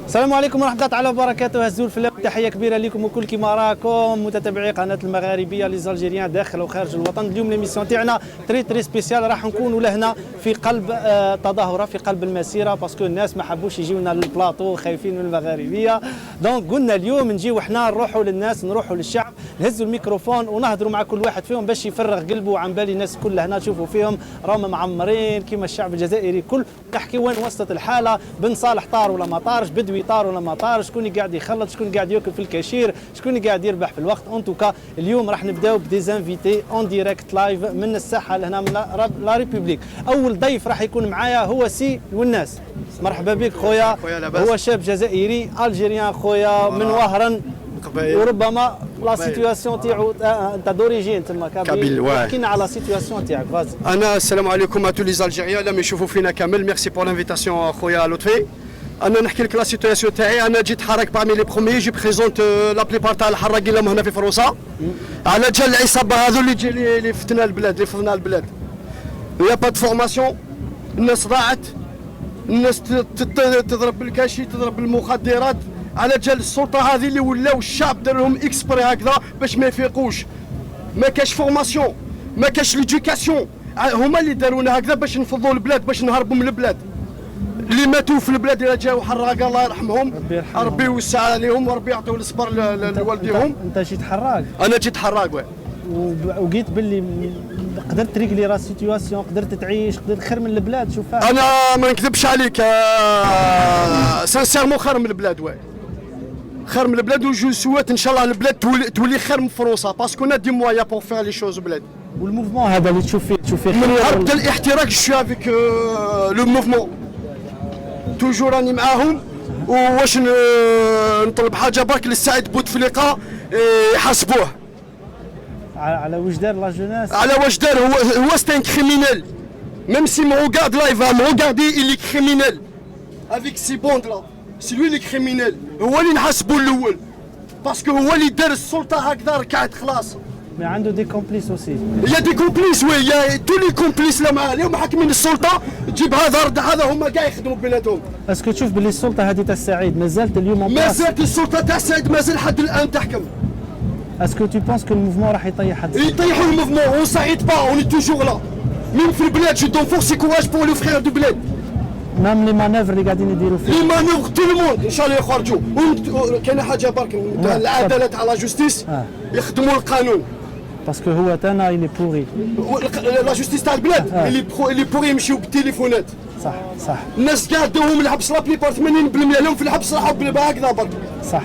السلام عليكم ورحمة الله تعالى وبركاته. هزوا الفلاح، تحية كبيرة لكم وكل كيما راكم متتبعي قناة المغاربية ليزالجيريان داخل وخارج الوطن. اليوم ليميسيون تاعنا تري سبيسيال، راح نكونوا لهنا في قلب تظاهرة في قلب المسيرة، باسكو الناس ما حبوش يجيونا للبلاطو خايفين من المغاربية. دونك قلنا اليوم نجيو احنا نروحوا للناس، نروحوا للشعب، نهزوا الميكروفون ونهضروا مع كل واحد فيهم باش يفرغ قلبه عن بالي. الناس كلها هنا تشوفوا فيهم راهم معمرين كيما الشعب الجزائري كل. نحكي وين وصلت الحالة، بن صالح طار ولا ما طارش، بدوي طار ولا ما طار، شكون قاعد يخلط، شكون قاعد ياكل في الكاشير، شكون قاعد يربح في الوقت. ان توكا اليوم راح نبداو بديزانفيتي اون ديريكت لايف من الساحه لهنا من لا ريبوبليك. اول ضيف راح يكون معايا هو سي والناس. مرحبا بك خويا. هو شاب جزائري الجيريان خويا من وهران، وربما لا سيتواسيون تاعو انت دوريجين تما كابيل. احكينا على لا سيتواسيون تاعك. فازي. انا السلام عليكم ا تو لي الجيريان لما يشوفوا فينا كامل. ميرسي بور لانفيتاسيون خويا لطفي. انا نحكي لك لا سيتواسيون تاعي. انا جيت حراك بارمي لي بروميي، جو بريزونت لا بليبار تاع الحراقين اللي هنا في فرنسا على جال العصابه هذو اللي فتنا البلاد، اللي فضنا البلاد. يا با دو فورماسيون، الناس ضاعت، الناس تضرب بالكاشي، تضرب بالمخدرات على جال السلطه هذه اللي ولاو الشعب دار لهم اكسبري هكذا باش ما يفيقوش. ما كاش فورماسيون، ما كاش ليدوكاسيون، هما اللي دارونا هكذا باش نفضوا البلاد، باش نهربوا من البلاد. اللي ماتوا في البلاد اللي جاوا حراقه الله يرحمهم، ربي يوسع عليهم وربي يعطيو الصبر لوالديهم. انت جيت حراق؟ انا جيت حراق وي. وقيت باللي قدرت تريقلي لا سيتواسيون، قدرت تعيش، قدرت خير من البلاد. شوف انا ما نكذبش عليك، سانسيرمون خير من البلاد وي، خير من البلاد. وجو سوات ان شاء الله البلاد تولي خير من فرنسا، باسكو نا دي مويا بور فير لي شوز بلاد. والموفمون هذا اللي تشوف فيه من هرب الاحتراق جو افيك لو موفمون توجور راني معاهم. واش نطلب حاجه برك للسعيد بوتفليقه يحاسبوه على واش دار لا جوناس، على واش دار. هو ستان كريمينال، ميم سي مو ريغارد لا يفا مو ريغاردي إلي كريمينال افيك سي بوند لا، سي لوي لي كريمينال. هو اللي نحاسبو الاول، باسكو هو اللي دار السلطه هكذا ركعت خلاص. مي عنده دي كومبليس اوسي. يا دي كومبليس وي، يا تو لي كومبليس اللي معاه اليوم حاكمين السلطه، تجيب هذا رد هذا، هما كاع يخدموا بيناتهم. اسكو تشوف باللي السلطه هذه تاع السعيد مازالت اليوم مازالت السلطه تاع السعيد مازال حد الان تحكم؟ اسكو تو بونس كو الموفمون راح يطيح هذا؟ يطيحوا الموفمون، اون ساعيد با، اون توجور لا. ميم في البلاد جو دون فورس كوراج بور لو فرير دو بلاد. مام لي مانوفر اللي قاعدين يديروا فيه، لي مانوفر تو لو موند ان شاء الله يخرجوا. كاين حاجه برك تاع العداله تاع لا جوستيس، يخدموا القانون، باسكو هو تانا اللي بوغي لا جوستيس تاع البلاد اللي بوغي يمشيو بالتليفونات. صح. الناس كاع داوهم الحبس، لا بليبار 80% لهم في الحبس راحوا هكذا برك. صح.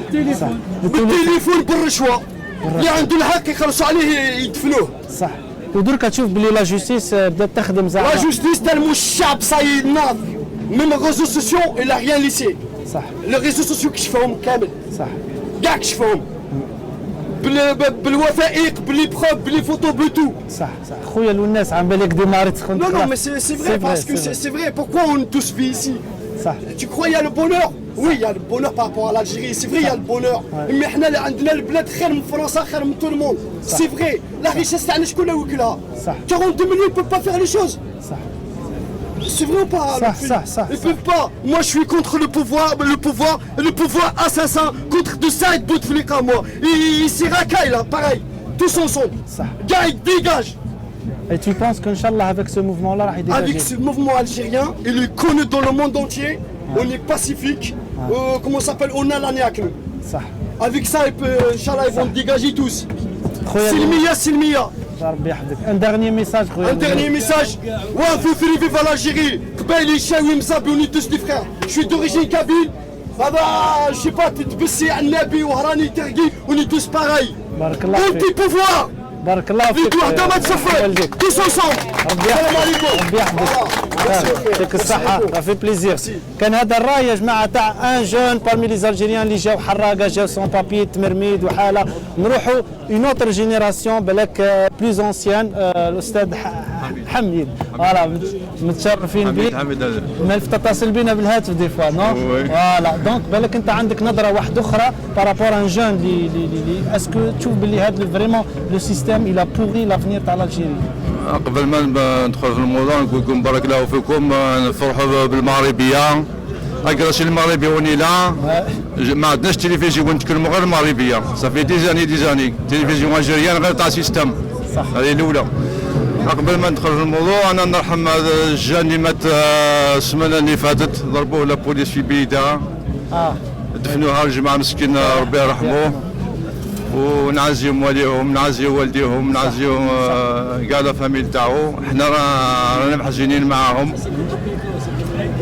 بالتليفون بالرشوه، اللي عنده الحق يخلصوا عليه يدفنوه. صح. ودركا تشوف بلي لا جوستيس بدات تخدم زعما. لا جوستيس تلمو الشعب صاي ناض، ميم الريزو سوسيو إلا ريان ليسي. صح. لي ريزو سوسيو كشفهم كامل. صح. كاع كشفهم بالوثائق، بلي بروف، بلي فوتو، بلو. صح. خويا والناس عم بالك ديماريت تخون. Non, mais c'est vrai, parce que c'est vrai. Pourquoi on tous vit ici? صح. Tu crois il y a le bonheur? Oui, il y a le bonheur par rapport à l'Algérie, c'est vrai, il y a le bonheur. Mais احنا اللي عندنا البلاد خير من فرنسا، خير من tout le monde. C'est vrai. La richesse تاعنا شكون اللي وكلها؟ صح. 42 millions ils peuvent pas faire les choses. صح. C'est vrai ou pas? صح. Ils peuvent pas. Moi je suis contre le pouvoir assassin, contre de Saïd Bouteflika moi. Il s'y racaille là, pareil. Tous ensemble. صح. Gars, ils dégagent. Et tu penses qu'Inch'Allah avec ce mouvement là راح يدير؟ Avec ce mouvement algérien, il est connu dans le monde entier. On est pacifique. Comment ça s'appelle? On a la niaque. صح. Avec ça, Inch'Allah, ils vont dégager tous. Silmia. ربي يحفظك. Un dernier message خويا. Un dernier message. Ouais, vive l'Algérie. Kbaïli, Chaoui, Mzabi, on est tous des frères. Je suis d'origine kabyle. Je sais pas, Tbessi, Annabi, Ouhrani, Tergui, on est tous pareils. بارك الله فيك. Anti-pouvoir. بارك الله فيك. فيك وحده ما تسفر. Tous ensemble. السلام عليكم. ربي يحفظك. يعطيك الصحة، رافي بليزير. كان هذا الراي يا جماعة تاع ان جون بارمي لي زالجيريان اللي جاو حراقة، جاو سون بابي، تمرميد وحالة. نروحوا اون اوتر جينيراسيون بالك بلوز انسيان، الأستاذ حميد. فوالا متشرفين بك. مالف تتصل بينا بالهاتف دي فوا نو؟ فوالا دونك بالك أنت عندك نظرة واحدة أخرى بارابور ان جون اللي اسكو تشوف باللي هذا فريمون لو سيستيم إلا بوغي لافنير تاع الجيري. قبل ما ندخل في الموضوع نقول لكم بارك الله فيكم، نفرحوا بالمغربيه grâce المغربي ونيلا ما عندناش تلفزيون نتكلموا غير المغربيه صافي دي زاني تلفزيون الجيريان غير تاع سيستم صح. هذه الاولى. قبل ما ندخل في الموضوع انا نرحم هذا الجان اللي مات السمانه اللي فاتت ضربوه لا بوليس في بيدها دفنوها الجماعه مسكين ربي يرحموه ونعزيهم والديهم نعزيو والديهم نعزيو كاع لا فاميل تاعو. حنا رانا محزنين معاهم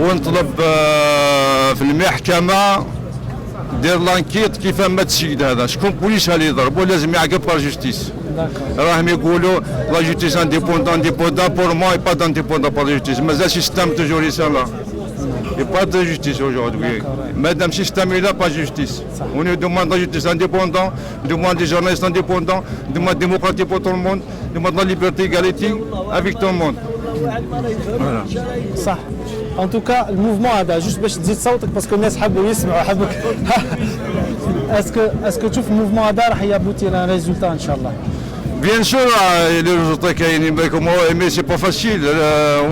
ونطلب في المحكمه دير لانكيت كيف مات السيد هذا شكون بوليس اللي ضربو لازم يعاقب بار جوستيس. راهم يقولوا لا جوستيس انديبوندون بور موا با d'aنديبوندون بار جوستيس مازال سيستم توجور يسالا et pas de justice aujourd'hui. Madame système il n'a pas de justice. On nous demande la justice indépendante, demande des journalistes indépendants, demande la démocratie pour tout le monde, demande la liberté, égalité avec tout le monde. Voilà. صح. En tout cas الموفمون هذا جوست باش تزيد صوتك باسكو الناس حبوا يسمعوا حبك. اسكو تشوف الموفمون هذا راح يابوتير ان ريزولتا ان شاء الله. Bien sûr, les résultats كاينين mais c'est pas facile.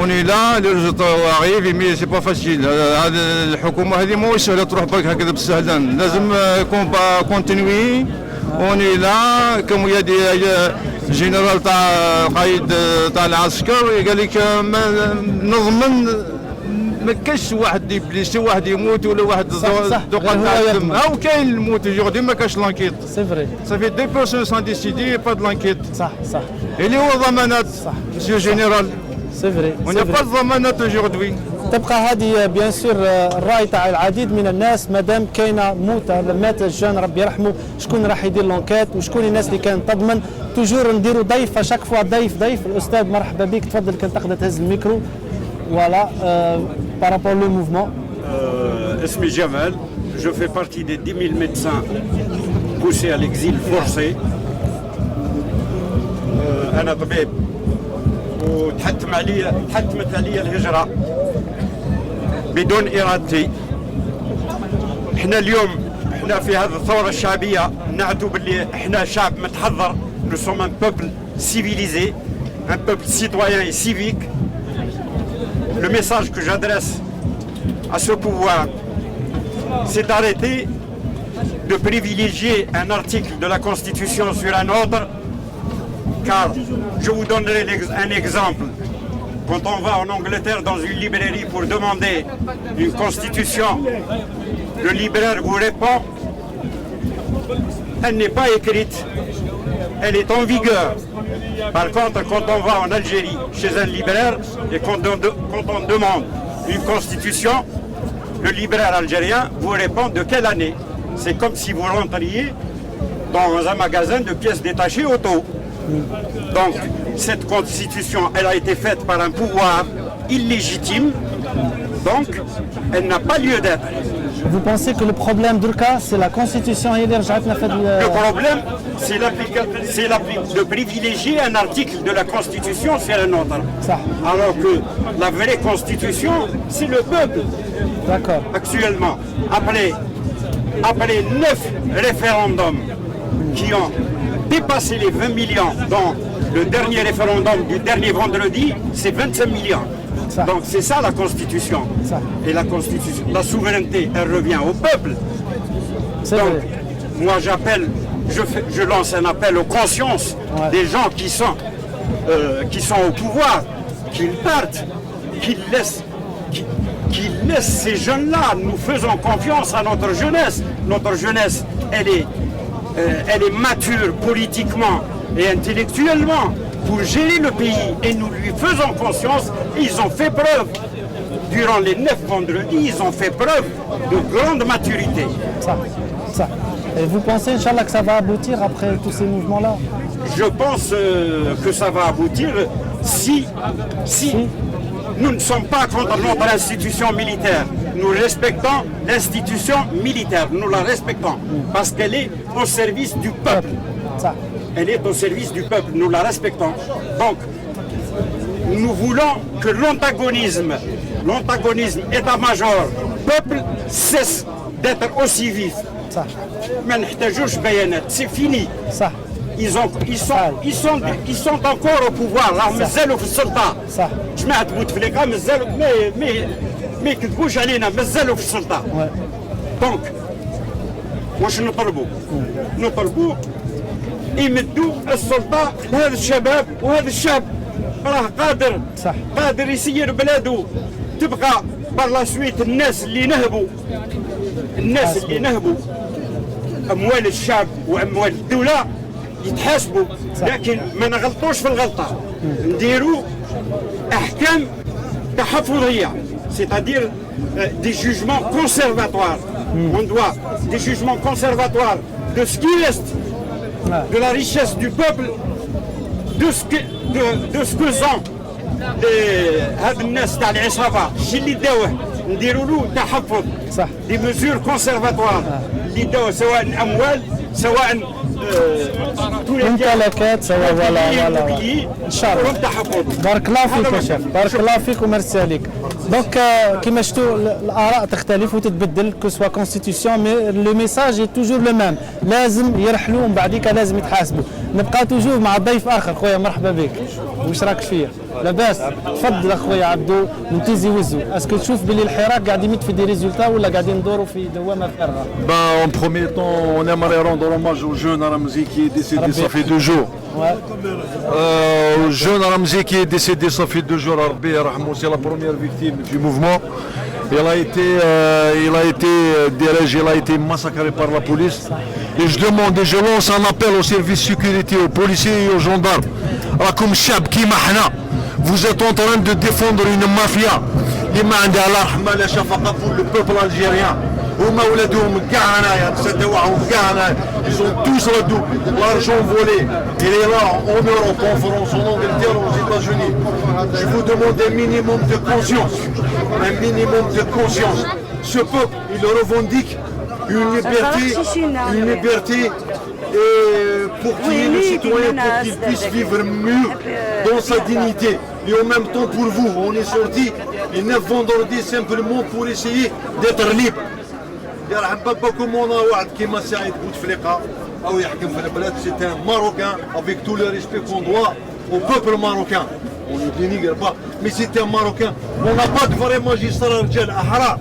On est là, les résultats arrivent mais c'est pas facile. الحكومة هذه مو سهلة تروح برك هكذا بالسهلة. لازم كونتينوي. On est là comme il y a des جنرال تاع قائد تاع العسكر قال لك نضمن ما كاش واحد يبليسي واحد يموت ولا واحد دوقه تاع الدم او كاين الموت جوردي ما كاش لانكيت سي فري صافي دي بيرسون سون ديسيدي با دو لانكيت صح اللي هو ضمانات مسيو جينيرال سي فري on n'a pas de ضمانات aujourd'hui. تبقى هذه بيان سور الراي تاع العديد من الناس مادام كاينه موت مات الجان ربي يرحمه شكون راح يدير لونكيت وشكون الناس اللي كانت تضمن توجور نديروا ضيف شاك فوا ضيف الاستاذ مرحبا بك تفضل كان تقدر تهز الميكرو فوالا بارابور لو موفمون. اسمي جمال je fais partie des 10 000 médecins poussés à l'exil forcé. أنا طبيب وتحتمت علي الهجرة بدون إرادتي. احنا اليوم احنا في هذه الثورة الشعبية نعتو باللي احنا شعب متحضر. Nous sommes un peuple civilisé, un peuple citoyen et civique. Le message que j'adresse à ce pouvoir, c'est d'arrêter de privilégier un article de la Constitution sur un autre, car je vous donnerai un exemple. Quand on va en Angleterre dans une librairie pour demander une constitution, le libraire vous répond, elle n'est pas écrite, elle est en vigueur. Par contre, quand on va en Algérie chez un libraire et quand on demande une constitution, le libraire algérien vous répond de quelle année. C'est comme si vous rentriez dans un magasin de pièces détachées auto. Donc, cette constitution, elle a été faite par un pouvoir illégitime, donc elle n'a pas lieu d'être. Vous pensez que le problème d'Urka, c'est la constitution et le problème, c'est de privilégier un article de la constitution sur un autre. Ça. Alors que la vraie constitution, c'est le peuple. D'accord. Actuellement, après 9 référendums qui ont dépassé les 20 millions, dont le dernier référendum du dernier vendredi, c'est 25 millions. Ça. Donc c'est ça la Constitution. Ça. Et la Constitution, la souveraineté, elle revient au peuple. C'est Donc, vrai. moi je lance un appel aux consciences des gens qui sont au pouvoir, qu'ils partent, qu'ils laissent ces jeunes-là. Nous faisons confiance à notre jeunesse. Notre jeunesse, elle est mature politiquement et intellectuellement pour gérer le pays, et nous lui faisons conscience. Ils ont fait preuve durant les 9 vendredis, ils ont fait preuve de grande maturité. Ça. Et vous pensez, Inch'Allah, que ça va aboutir après tous ces mouvements-là? Je pense que ça va aboutir si nous ne sommes pas contre notre institution militaire. Nous respectons l'institution militaire, nous la respectons parce qu'elle est au service du peuple. Ça. Elle est au service du peuple, nous la respectons. Donc, nous voulons que l'antagonisme état-major, peuple, cesse d'être aussi vif. Ça. C'est fini. Ça. Ils sont encore au pouvoir. Là, مازالوا في السلطة. صح. جماعة بوتفليقة مازالوا ما يكذبوش علينا مازالوا في السلطه. دونك واش نطلبوا يمدوا السلطه لهذا الشباب، وهذا الشاب راه قادر يسير بلاده تبقى بار سويت. الناس اللي نهبوا اموال الشعب واموال الدوله يتحاسبوا، لكن ما نغلطوش في الغلطه، نديروا احكام تحفظيه، c'est-à-dire des jugements conservatoires. On doit des jugements conservatoires de ce qui reste de la richesse du peuple, de ce que sont هاد الناس تاع العصابه، الشيء اللي داوه نديروا له تحفظ. دي مزور كونسيرفاتوار اللي داوه، سواء اموال سواء ممتلكات سواء ولا ان شاء الله. بارك الله فيك يا شيخ، بارك الله فيك وميرسي عليك. دونك كيما شفتوا الاراء تختلف وتتبدل كو سوا كونستيتيسيون، مي لو ميساج اي توجور لو ميم، لازم يرحلوا ومن بعديك لازم يتحاسبوا. نبقى توجور مع ضيف اخر. خويا مرحبا بك، واش راك فيه؟ لاباس؟ تفضل اخويا عبدو من تيزي وزو. اسكو تشوف باللي الحراك قاعد يمد في دي ريزولتا ولا قاعدين ندوروا في دوامه فارغه؟ En premier temps, on aimerait rendre hommage au jeune Ramzi qui est décédé ça fait 2 jours. Au jeune Ramzi qui est décédé ça fait 2 jours. C'est la première victime du mouvement. Il a été massacré par la police. Et je demande et je lance un appel aux services de sécurité, aux policiers et aux gendarmes. راكم شعب كيما حنا. Vous êtes en train de défendre une mafia. اللي ما عندها لا رحمه لا شفقه pour le peuple algérien. هما ولادهم كاع هنايا تسداوهم كاع هنايا. Ils sont tous là-dedans. L'argent volé. Il est là en Europe, en France, en Angleterre, aux États-Unis. Je vous demande un minimum de conscience. Un minimum de conscience. Ce peuple, il revendique une liberté pour qu'il y ait le citoyen, pour qu'il puisse vivre mieux dans sa dignité. Et en même temps pour vous, on est sorti les 9 vendredis simplement pour essayer d'être libre. يرحم باباكم وانا واحد كيما سعيد بوتفليقه او يحكم في البلاد. C'est un Marocain avec tout le respect qu'on doit au peuple marocain. On ne dénigre pas, mais c'est un Marocain. On n'a pas de vrais magistrats رجال احرار.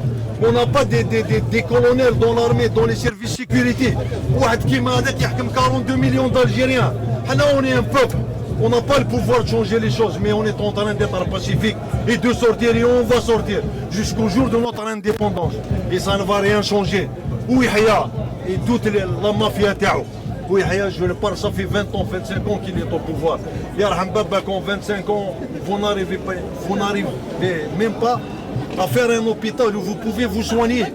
On n'a pas des colonels dans l'armée, dans les services de sécurité. واحد كيما هذاك يحكم 42 millions d'Algériens. حنا on est un peuple. On n'a pas le pouvoir de changer les choses, mais on est en train d'être pacifique et de sortir, et on va sortir jusqu'au jour de notre indépendance. Et ça ne va rien changer. Ouihaya et toute la mafia Tao. Ouihaya, je le parle, ça fait 20 ans, 25 ans qu'il est au pouvoir. Yarham Babak, en 25 ans, vous n'arrivez même pas à faire un hôpital où vous pouvez vous soigner.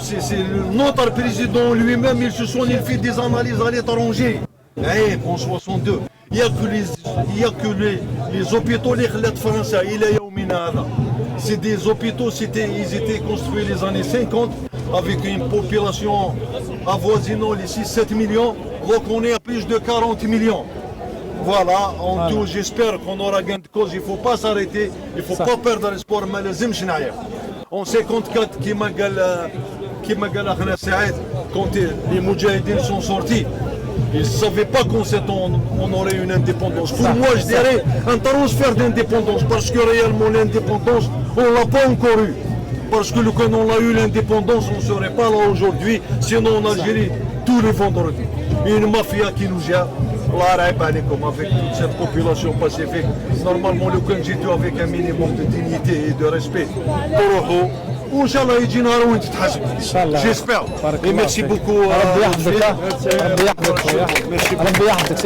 C'est notre président lui-même, il se soigne, il fait des analyses à l'étranger. En 62, il n'y a que les hôpitaux les français. C'est des hôpitaux, ils étaient construits les années 50 avec une population avoisinant les 6-7 millions. Donc on est à plus de 40 millions. Voilà, en tout, j'espère qu'on aura gain de cause. Il ne faut pas s'arrêter, il ne faut pas perdre l'espoir. En 54, كما قال اخنا سعيد, quand les Moudjahidines sont sortis, ils ne savaient pas qu'en 7 ans on aurait une indépendance. Pour moi, je dirais un transfert d'indépendance, parce que réellement l'indépendance, on ne l'a pas encore eu. Parce que quand on a eu l'indépendance, on ne serait pas là aujourd'hui, sinon en Algérie, tous les vendredis. Une mafia qui nous gère. Avec toute cette population pacifique, normalement le Kanjitu avec un minimum de dignité et de respect. Inch'Allah يجي نهار وين تتحاسب. J'espère. Et merci beaucoup. ربي يحفظك. ربي يحفظك.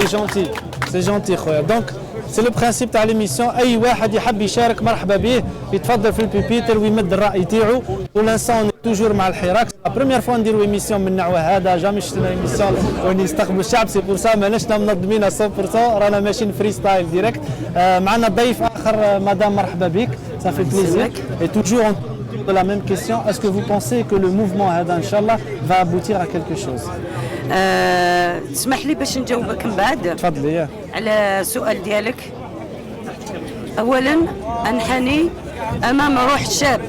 سي جونتي خويا. دونك سي لو برانسيب تاع ليميسيون، اي واحد يحب يشارك مرحبا به، يتفضل في البيبيتر ويمد الراي تاعو. ولانسون توجور مع الحراك، لا بروميير فوا نديرو ايميسيون من النوع هذا، جامي شفنا ايميسيون وين يستقبل الشعب. سي بور سا ماناش منظمين 100%، رانا ماشيين فري ستايل ديريكت. معنا ضيف اخر، مدام مرحبا بك، صافي بليزير. اي توجور de la même question, est-ce que vous pensez que le mouvement هذا ان شاء الله va aboutir à quelque chose؟ تسمح لي باش نجاوبك من بعد. تفضلي. على السؤال ديالك. اولا انحني امام روح الشاب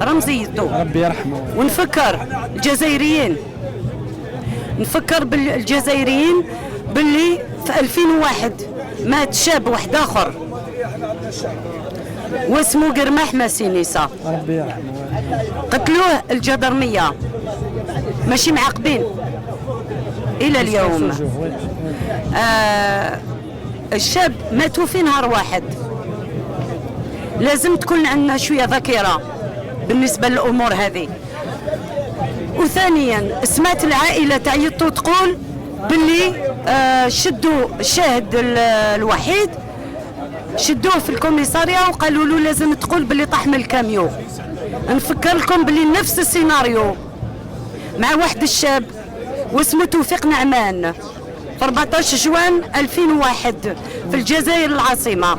رمزي الضو، ربي يرحمه، ونفكر الجزائريين، نفكر بالجزائريين باللي في 2001 مات شاب واحد اخر واسمه قرماح ماسينيسا، ربي يرحمه. قتلوه الجدرمية، ماشي معاقبين إلى اليوم. الشاب ماتوا في نهار واحد. لازم تكون عندنا شوية ذاكرة بالنسبة للأمور هذه. وثانيا سمعت العائلة تعيط وتقول باللي شدوا الشاهد الوحيد، شدوه في الكوميسارية وقالوا له لازم تقول باللي طاح من الكاميو. نفكر لكم باللي نفس السيناريو مع واحد الشاب واسمه توفيق نعمان في 14 جوان 2001 في الجزائر العاصمة.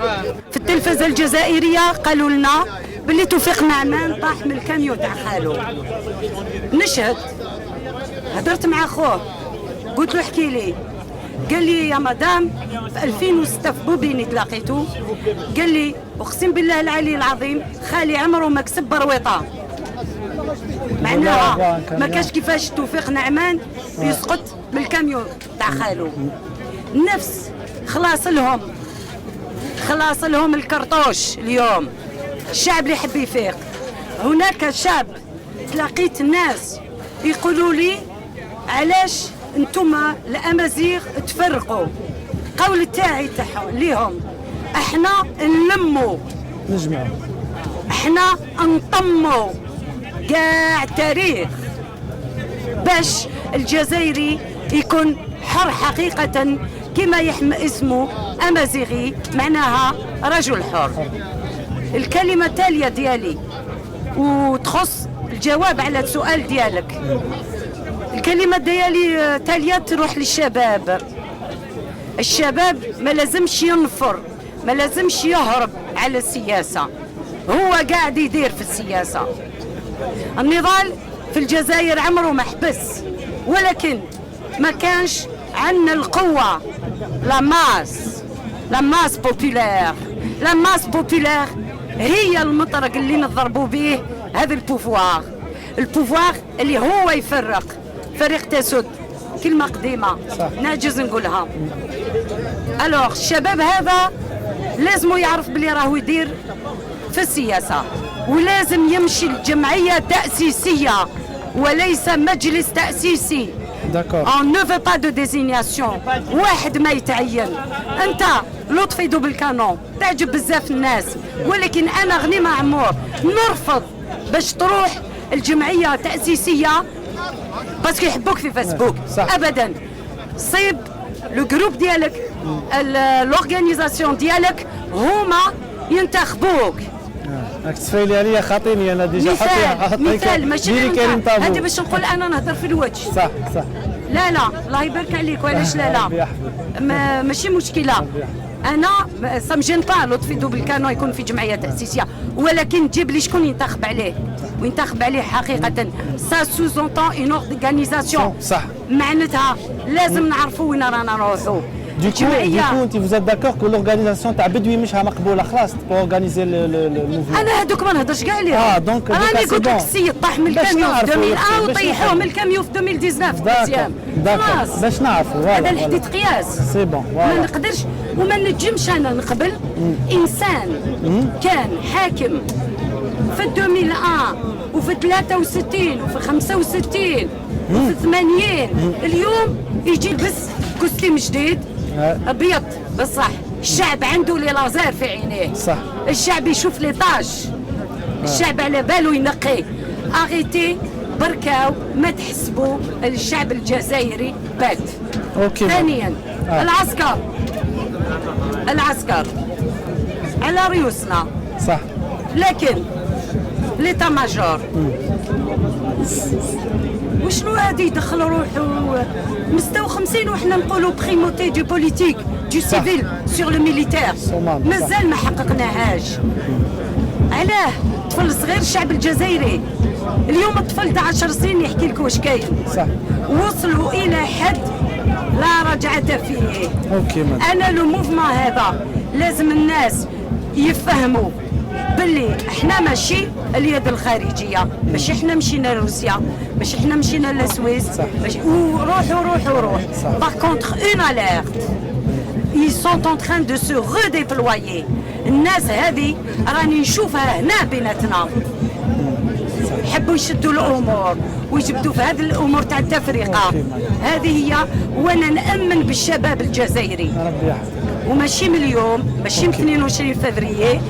في التلفزة الجزائرية قالوا لنا باللي توفيق نعمان طاح من الكاميو تاع خالو. نشهد، هدرت مع خوه قلت له احكي لي، قال لي يا مدام في 2006 في بوبيني تلاقيته، قال لي اقسم بالله العلي العظيم خالي عمره ما كسب برويطه. معناها ما كاش كيفاش توفيق نعمان يسقط من الكاميون تاع خالو. نفس خلاص لهم الكرطوش اليوم. الشعب اللي يحب يفيق. هناك شاب تلاقيت الناس يقولوا لي علاش انتم الامازيغ تفرقوا. قول تاعي تاعهم ليهم احنا نلموا، نجمع، احنا نطموا كاع تاريخ باش الجزائري يكون حر حقيقة كما يحمى اسمه امازيغي، معناها رجل حر. الكلمة التالية ديالي وتخص الجواب على السؤال ديالك، الكلمة ديالي التالية تروح للشباب. الشباب ما لازمش ينفر، ما لازمش يهرب على السياسة، هو قاعد يدير في السياسة. النضال في الجزائر عمره ما حبس، ولكن ما كانش عندنا القوة. لا ماس بوبولير هي المطرق اللي نضربوا به هذا البوفوار اللي هو يفرق، فريق تسد. كلمة قديمة نعجز نقولها. الوغ الشباب هذا لازم يعرف بلي راهو يدير في السياسة، ولازم يمشي الجمعية تأسيسية وليس مجلس تأسيسي. On ne veut pas de désignation. واحد ما يتعين. أنت لطفي دوبل كانون تعجب بزاف الناس، ولكن أنا غني معمور نرفض باش تروح الجمعية تأسيسية باسكو يحبوك في فيسبوك. أبدا. صيب لو جروب ديالك، لورغانيزاسيون ديالك هما ينتخبوك. راك تسفيلي عليا خاطيني انا ديجا مثال ماشي هذه باش نقول انا نهضر في الوجه. صح لا الله يبارك عليك. وعلاش لا ماشي مشكله. انا سامجين با لطفي دوبل كانو يكون في جمعيه تاسيسيه، ولكن تجيب لي شكون ينتخب عليه وينتخب عليه حقيقه. سا سوزونتون اون اورغانيزاسيون. صح. معناتها لازم نعرفوا وين رانا نروحوا. Du coup, vous êtes d'accord que l'organisation تاع بدوي مش مقبوله خلاص pour organiser le mouvement. انا هذوك ما نهضرش كاع عليهم. دونك راني قلت لك السيد طاح من الكاميو في 2001 وطيحوه من الكاميو في 2019. خلاص باش نعرفوا. هذا الحديث قياس. سي بون. ما نقدرش وما نجمش انا نقبل انسان كان حاكم في 2001 وفي 63 وفي 65 وفي 80 اليوم يجي يلبس كوستيم جديد ابيض بصح. الشعب عنده لي لازير في عينيه. صح. الشعب يشوف لي طاش. الشعب على باله ينقي. اغيتي بركاو ما تحسبوا الشعب الجزائري بات. ثانيا العسكر على ريوسنا. صح. لكن ليتا ماجور وشنو هادي يدخل روحو مستوخمسين وحنا نقولوا بريموتي دو بوليتيك دو سيفيل سور لو ميليتير. مازال ما حققناهاش. علاه طفل صغير الشعب الجزائري اليوم الطفل تاع 10 سنين يحكي لك واش كاين. صح. وصلوا الى حد لا رجعة فيه. انا لو موفمون هذا لازم الناس يفهموا باللي احنا ماشي اليد الخارجيه، ماشي احنا مشينا لروسيا، ماشي احنا مشينا للسويس، ماشي روح. باغ كونتر اون اليرت ils sont en train de se redéployer. الناس هذه راني نشوفها هنا بيناتنا يحبوا يشدوا الامور ويجبدوا في هذه الامور تاع التفرقه. هذه هي، وانا نامن بالشباب الجزائري وماشي من اليوم، ماشي من 22 فبراير.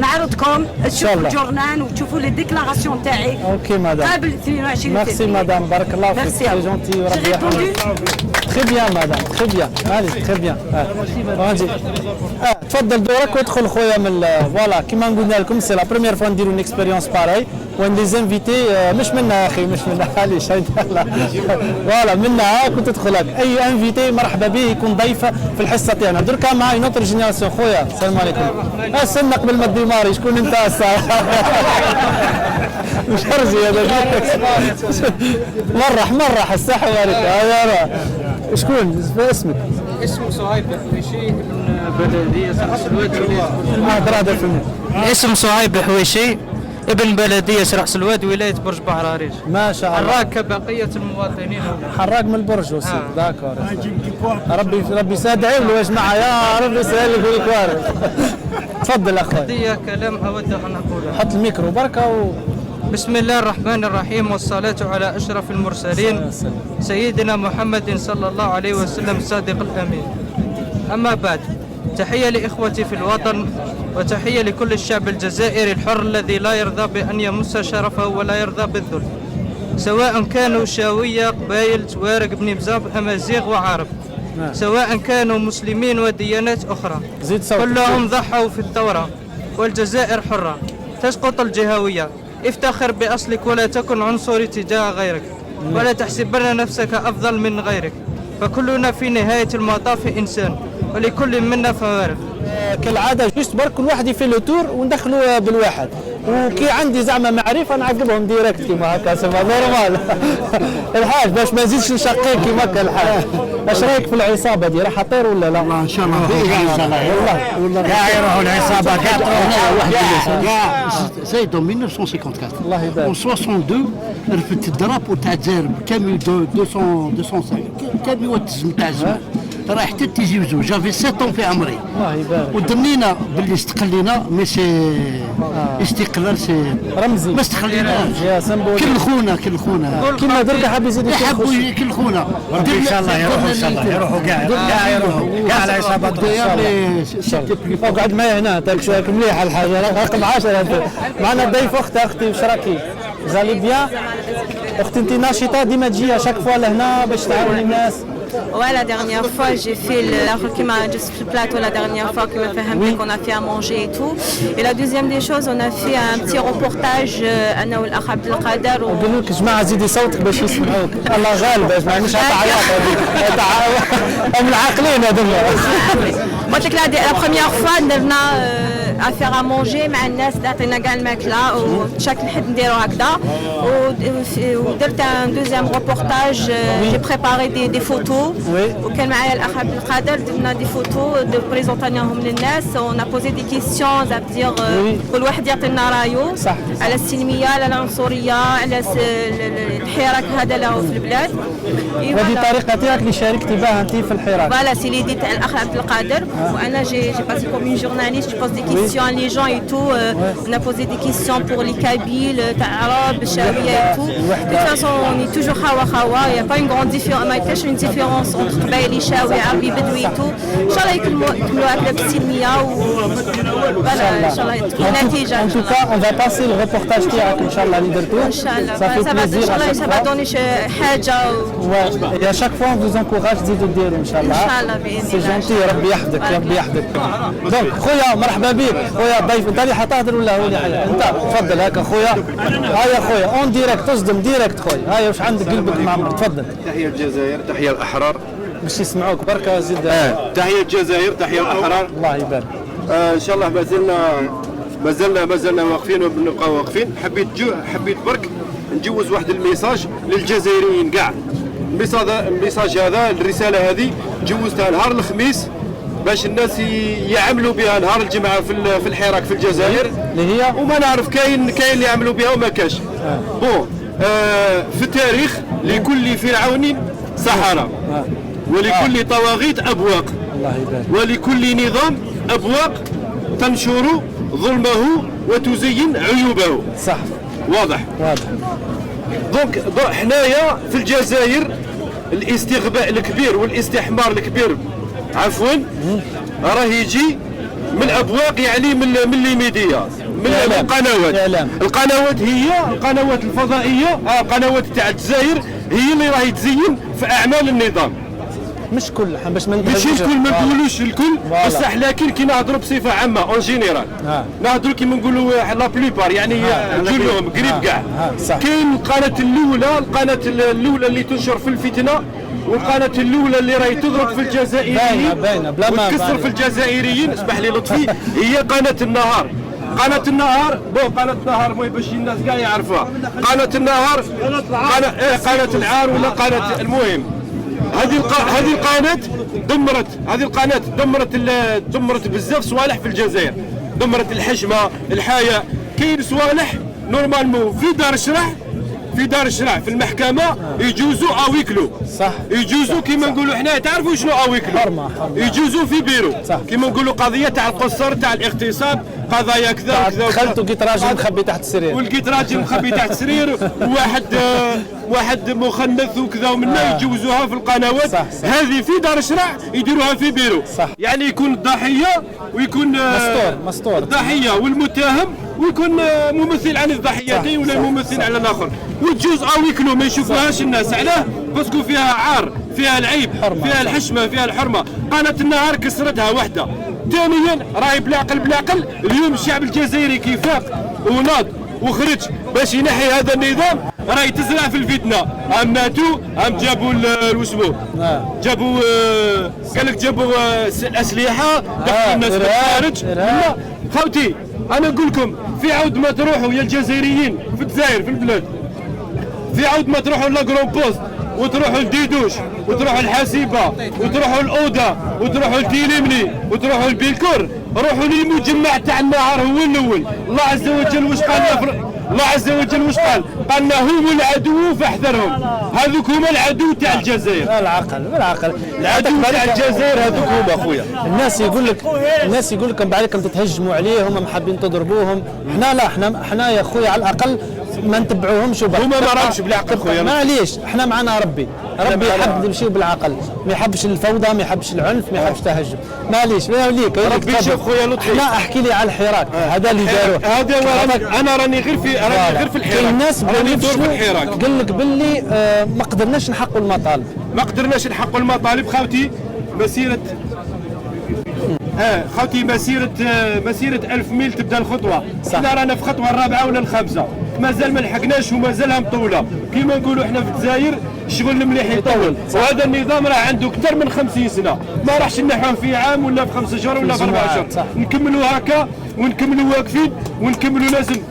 نعرضكم تشوفوا الجورنال وتشوفوا لي ديكلاراسيون تاعي. اوكي مدام. قبل 22 ميرسي فبراير. مدام، بارك الله فيك. سي جونتي وربي يحفظك. تخي بيان مدام، تخي بيان. علي تخي بيان. غادي. تفضل دورك وادخل خويا من فوالا. كيما قلنا لكم سي لا بروميير فوا نديرو اون اكسبيريونس باراي وين دي زانفيتي مش منا يا اخي، مش منا. معليش فوالا منا كنت تدخل اي انفيتي مرحبا به يكون ضيف في الحصه تاعنا. دركا معاي نوتر جينيراسيون. خويا السلام عليكم. استنى قبل ما الديماري شكون انت مش هرجي هذا مرح الساحه عليك. هذا شكون اسمك؟ اسمه صهيب بحويشي من بلدية شرح سلوات اسم صهيب بحويشي ابن بلدية شرح سلوات ولاية برج بحر عريش. ما شاء الله. حراك كبقية المواطنين هنا. حراك من البرج وسي. داكور. ربي يسهل له يا جماعة، يا ربي يسهل لك الكوار. تفضل اخوي. قضية كلام أود أن أقوله. حط الميكرو بركة بسم الله الرحمن الرحيم، والصلاة على أشرف المرسلين سيدنا محمد صلى الله عليه وسلم الصادق الأمين. أما بعد، تحية لإخوتي في الوطن وتحية لكل الشعب الجزائري الحر الذي لا يرضى بأن يمس شرفه ولا يرضى بالذل، سواء كانوا شاوية، قبائل، توارق، بني بزاب، أمازيغ وعرب، سواء كانوا مسلمين وديانات أخرى، كلهم ضحوا في الثورة. والجزائر حرة، تسقط الجهوية. افتخر بأصلك ولا تكن عنصري تجاه غيرك، ولا تحسبن نفسك أفضل من غيرك، فكلنا في نهاية المطاف إنسان ولكل منا فوارق. كالعاده جوست برك كل واحد يفي لو تور وندخلوا بالواحد، وكي عندي زعما معرفه نعقبهم ديريكت كيما هكا سما نورمال. الحاج باش ما نزيدش نشقيك كيما هكا الحاج. اش رايك في العصابه دي راح طير ولا لا؟ ان شاء الله والله كاع يروحوا العصابه كاع كاع زايدوا 1954 الله يبارك. و 62 رفدت الدرابو تاع الجزائر كامل 205 كامل تزم تاع الزمان راه حتى تيجي بزوج. جافي 7 في عمري. الله يبارك. ودنينا باللي استقلينا مي سي استقلال سي رمزي. ما استقليناش. يا سمبولي. كل خونا كيما درك حاب يزيد يحبوا كل خونا. ربي ان شاء الله يروحوا، ان شاء الله يروحوا كاع يروحوا كاع العصابات. اقعد معايا هنا تاك شويه مليحه الحاجه. رقم 10 معنا ضيف اختي واش راكي؟ زالي بيان اختي، انت ناشطه ديما تجي شاك فوا لهنا باش تعاوني الناس. Ouais, la dernière fois, j'ai fait qui m'a juste le plateau la dernière fois qui m'a fait un qu'on a fait à manger et tout. Et la deuxième des choses, on a fait un petit reportage أنا والأخ عبد القادر. نقول لك جماعة زيدي صوتك باش يسمعوك. الله غالب يا جماعة، مش عياط هم العاقلين هذوما. قلت لك la première fois درنا à faire à manger مع الناس عطينا كاع الماكلة وشكل حد نديرو هكذا. ودرت un deuxième reportage. J'ai préparé des photos. وكان معايا الأخ عبد القادر درنا دي فوتو بريزونطيناهم للناس. on a posé des questions ça veut dire كل واحد يعطينا رايو على السلمية، على العنصرية، على الحراك هذا اللي هو في البلاد. هذه طريقة تاعك اللي شاركتي بها انت في الحراك. فوالا سي ليدي تاع الأخ عبد القادر. وانا جي باسي كوم اون جورناليست. جو بوز دي كيستيون لي جون اي تو. on a posé des questions pour les Kabyles تاع عرب الشاوية et tout. de toute façon on est toujours خوا. il y a pas une grande différence. ما كاش une différence entre قبايلي شاوي عربي بدوي تو. ان شاء الله يكملوا هكذا بالسلميه فوالا ان شاء الله تكون نتيجه. ان توكا اون فا باسي الريبورتاج تاعك ان شاء الله اللي درتوه. ان شاء الله ان شاء الله سافا دوني حاجه. يا شاك فوا فوز انكوراج تزيدوا ديروا ان شاء الله. ان شاء الله باذن الله. سي جونتي ربي يحفظك ربي يحفظك. دونك خويا مرحبا بك خويا ضيف. انت اللي حتهضر ولا هو اللي حيهضر؟ انت تفضل هكا خويا. هيا خويا اون ديريكت تصدم ديريكت خويا. هيا واش عندك قلبك معمر تفضل. تحية الجزائر، تحية الأحرار. باش يسمعوك بركة زيد. تحية الجزائر، تحية الأحرار. الله يبارك. إن شاء الله ما زلنا واقفين وبنبقى واقفين. حبيت برك نجوز واحد الميساج للجزائريين كاع. الميساج هذا الرسالة هذه جوزتها نهار الخميس باش الناس يعملوا بها نهار الجمعة في الحراك في الجزائر اللي هي وما نعرف كاين اللي يعملوا بها وما كاش. بون في التاريخ لكل فرعون سحرة ولكل طواغيت أبواق ولكل نظام أبواق تنشر ظلمه وتزين عيوبه. صح. واضح. دونك حنايا في الجزائر الاستغباء الكبير والاستحمار الكبير عفوا راه يجي من ابواق يعني من لي ميديا من القنوات. القنوات هي القنوات الفضائيه القنوات تاع الجزائر هي اللي راهي تزين في اعمال النظام. مش كل باش ما ماشي الكل ما نقولوش الكل بصح لكن كي نهضروا بصفه عامه اون جينيرال نهضروا كيما نقولوا لا بليبار يعني كلهم قريب كاع. كاين القناه الاولى اللي تنشر في الفتنه والقناه الاولى اللي راهي تضرب في الجزائريين وتكسر في الجزائريين اسمح لي لطفي هي قناه النهار. قناة النهار قناة النهار باش الناس كاع يعرفوها. قناة النهار قناة العار ولا قناة المهم هذه القناة دمرت بزاف صوالح في الجزائر. دمرت الحشمة الحياة. كاين صوالح نورمالمون في دار الشرع في المحكمة يجوزوا اويكلو. صح. يجوزوا كيما نقولوا حنا تعرفوا شنو اويكلو؟ يجوزوا في بيرو. كيما نقولوا قضية تاع القصر تاع الاغتصاب قضايا كذا وكذا. دخلت ولقيت راجل مخبي تحت السرير. ولقيت راجل مخبي تحت السرير واحد مخنث وكذا ومنا يجوزوها في القنوات. هذه في دار الشرع يديروها في بيرو. صح. يعني يكون الضحية ويكون مستور الضحية والمتهم ويكون ممثل عن الضحيتين ولا ممثل على الاخر وتجوز اويكلو ما يشوفوهاش الناس. علاه؟ باسكو فيها عار فيها العيب فيها الحشمه فيها الحرمه. قناه النهار كسرتها وحده. ثانيا راهي بالعقل اليوم الشعب الجزائري كيفاق وناض وخرج باش ينحي هذا النظام راهي تزرع في الفتنه. ام ماتوا ام جابوا واسمو جابوا قال لك جابوا الاسلحه دخلوا الناس في الخارج. لا خوتي انا نقول لكم في عود ما تروحوا يا الجزائريين في الجزائر في البلاد في عود ما تروحوا لاغرون بوست وتروحوا لديدوش وتروحوا الحاسبه وتروحوا الاوضه وتروحوا لتيليمني وتروحوا لبيلكور روحوا للمجمع تاع النهار هو الاول. الله عز وجل واش قال الله عز وجل واش قال لنا هم العدو فاحذرهم. هذوك هما العدو تاع الجزائر. بالعقل العدو تاع الجزائر هذوك هما اخويا. الناس يقول لكم عليكم تتهجموا عليهم هم حابين تضربوهم. حنا لا حنا يا خويا على الاقل ما نتبعوهمش هما ما راهمش بالعقل خويا. معليش احنا معنا ربي يحب نمشيو بالعقل ما يحبش الفوضى ما يحبش العنف ما يحبش التهجم. معليش ليك ربي يشوف خويا لطفي. لا احكي لي على الحراك هذا اللي داروه. هذا انا راني غير في الحراك. الناس راني ندور في الحراك. قال لك باللي ما قدرناش نحققوا المطالب. ما قدرناش نحققوا المطالب خوتي. خوتي مسيرة 1000 ميل تبدا الخطوة. احنا رانا في الخطوة الرابعة ولا الخامسة مازال ما لحقناش ومازالها مطولة. كيما نقولوا احنا في الجزائر الشغل المليح يطول وهذا النظام راه عنده اكثر من 50 سنة ما راحش نحوه في عام ولا في 5 شهور ولا في 4 اشهر. نكملوا هكا ونكملوا واقفين ونكملوا لازم.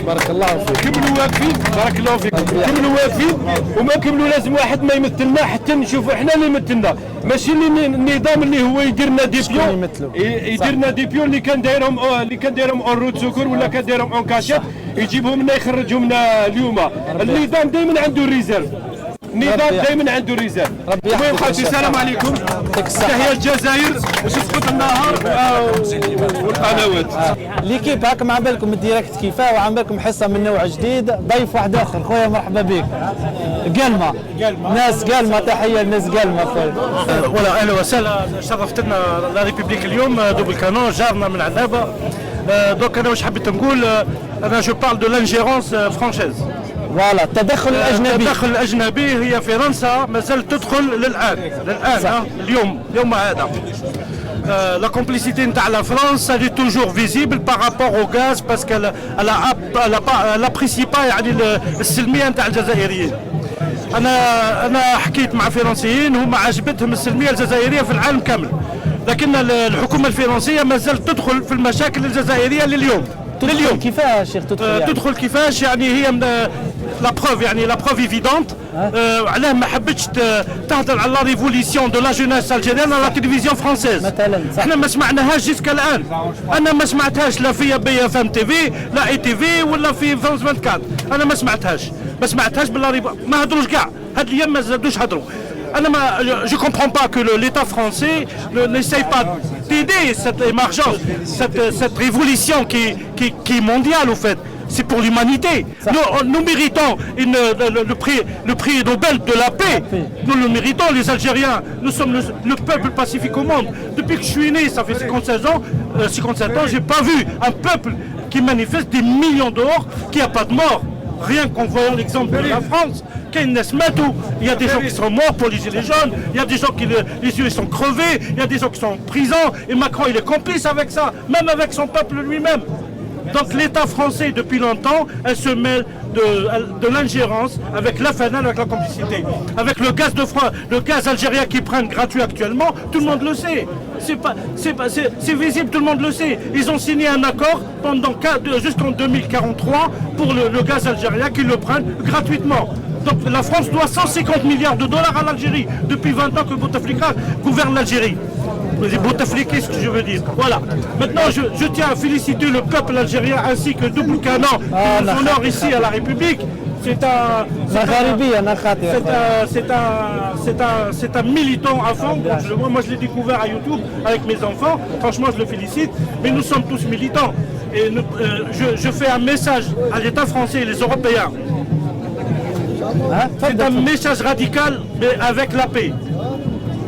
بارك الله فيك. كملوا واقفين بارك الله فيك. كملوا واقفين وما كملوا لازم واحد ما يمثلنا حتى نشوفوا احنا اللي يمثلنا ماشي النظام اللي هو يديرنا ديبيون يديرنا ديبيون اللي كان دايرهم اون روت سكور ولا كان دايرهم اون كاشيت يجيبهم لنا يخرجهم لنا اليوم. النظام دائما عنده ريزيرف. النظام دائما عنده ريزيرف. المهم خوتي السلام عليكم. تحية الجزائر وشوفوا النهار والقنوات. ليكيب هاك مع بالكم الديريكت كيفاه وعم بالكم حصه من نوع جديد. ضيف واحد اخر خويا مرحبا بك. قلمه ناس قلمه تحيه للناس قلمه خويا. ولا اهلا وسهلا شرفتنا لا ريبوبليك اليوم دوبل كانون جارنا من عنابه. دونك انا واش حبيت نقول انا جو بارل دو لانجيرونس فرانشيز. فوالا التدخل الاجنبي هي فرنسا مازال تدخل للان اليوم هذا. La complicité de la France, elle est toujours visible par rapport au gaz parce qu'elle n'apprécie pas يعني السلمية نتاع الجزائريين. أنا حكيت مع فرنسيين هم عجبتهم السلمية الجزائرية في العالم كامل، لكن الحكومة الفرنسية ما زالت تدخل في المشاكل الجزائرية لليوم. كيفاش شيخ تدخل كيفاش يعني هي لا بروف يعني لا بروف ايفيدونت. علاه ما حبتش تهضر على لا ريفوليسيون دو لا جونيس الجيريان على لا تلفزيون فرونسيز مثلا. احنا ما سمعناهاش جيسكا الان. انا ما سمعتهاش لا في بي اف ام تي في لا اي تي في ولا في فرانس 24. انا ما سمعتهاش بالله ما هضروش كاع هاد الايام ما زادوش هضروا. Je ne comprends pas que l'État français n'essaye pas d'aider cette émergence, cette révolution qui est mondiale, au fait. C'est pour l'humanité. Nous méritons le prix Nobel de la paix. Nous le méritons, les Algériens. Nous sommes le peuple pacifique au monde. Depuis que je suis né, ça fait 57 ans, je n'ai pas vu un peuple qui manifeste des millions dehors, qui n'a pas de mort. Rien qu'en voyant l'exemple de la France, il y a des gens qui sont morts pour les gilets jaunes, il y a des gens qui les yeux sont crevés, il y a des gens qui sont en prison, et Macron il est complice avec ça, même avec son peuple lui-même. Donc l'État français, depuis longtemps, elle se mêle de l'ingérence avec la FNL, avec la complicité. Avec le gaz de froid, le gaz algérien qu'ils prennent gratuit actuellement, tout le monde le sait. C'est visible, tout le monde le sait. Ils ont signé un accord jusqu'en 2043 pour le gaz algérien qu'ils le prennent gratuitement. Donc la France doit 150 milliards de dollars à l'Algérie depuis 20 ans que Bouteflika gouverne l'Algérie. Bouteflika, ce que je veux dire. Voilà. Maintenant, je tiens à féliciter le peuple algérien ainsi que Double Canon qui nous honore ici à la République. C'est un militant à fond. Moi, je l'ai découvert à YouTube avec mes enfants. Franchement, je le félicite. Mais nous sommes tous militants. Et je fais un message à l'État français et les Européens. C'est un message radical, mais avec la paix.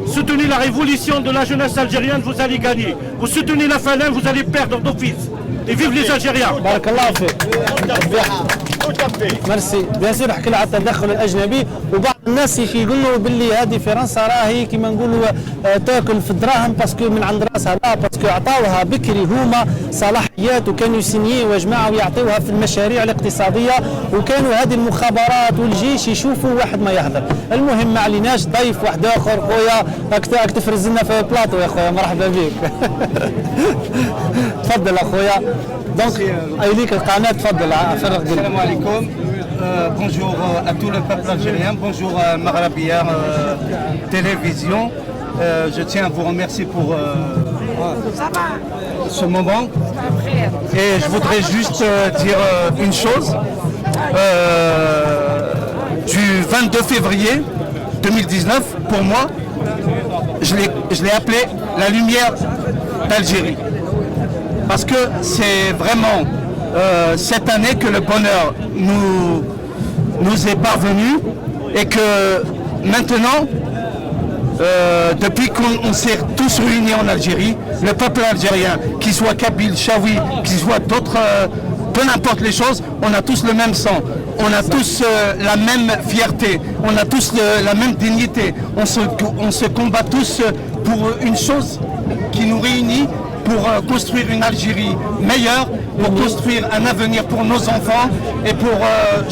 Soutenez la révolution de la jeunesse algérienne, vous allez gagner. Vous soutenez la FNL, vous allez perdre d'office. Et vive les Algériens. ميرسي بيان سور حكينا على التدخل الاجنبي وبعض الناس يقولوا باللي هذه فرنسا راهي كما نقولوا تاكل في الدراهم باسكو من عند راسها لا باسكو عطاوها بكري هما صلاحيات وكانوا يسينيوا يا جماعه ويعطيوها في المشاريع الاقتصاديه وكانوا هذه المخابرات والجيش يشوفوا واحد ما يهضر. المهم ما عليناش ضيف واحد اخر خويا راك تفرز لنا في بلاطو يا خويا مرحبا بك. تفضل اخويا. دونك ايليك القناه تفضل فرغ. السلام عليكم. Bonjour à tout le peuple algérien, bonjour à Marabia Télévision. Je tiens à vous remercier pour ce moment. Et je voudrais juste dire une chose. Du 22 février 2019, pour moi, je l'ai appelé la lumière d'Algérie. Parce que c'est vraiment cette année que le bonheur nous est parvenu et que maintenant, depuis qu'on s'est tous réunis en Algérie, le peuple algérien, qu'il soit kabyle, chaoui, qu'il soit d'autres, peu n'importe les choses, on a tous le même sang, on a tous la même fierté, on a tous la même dignité, on se combat tous pour une chose qui nous réunit, pour construire une Algérie meilleure, pour construire un avenir pour nos enfants et pour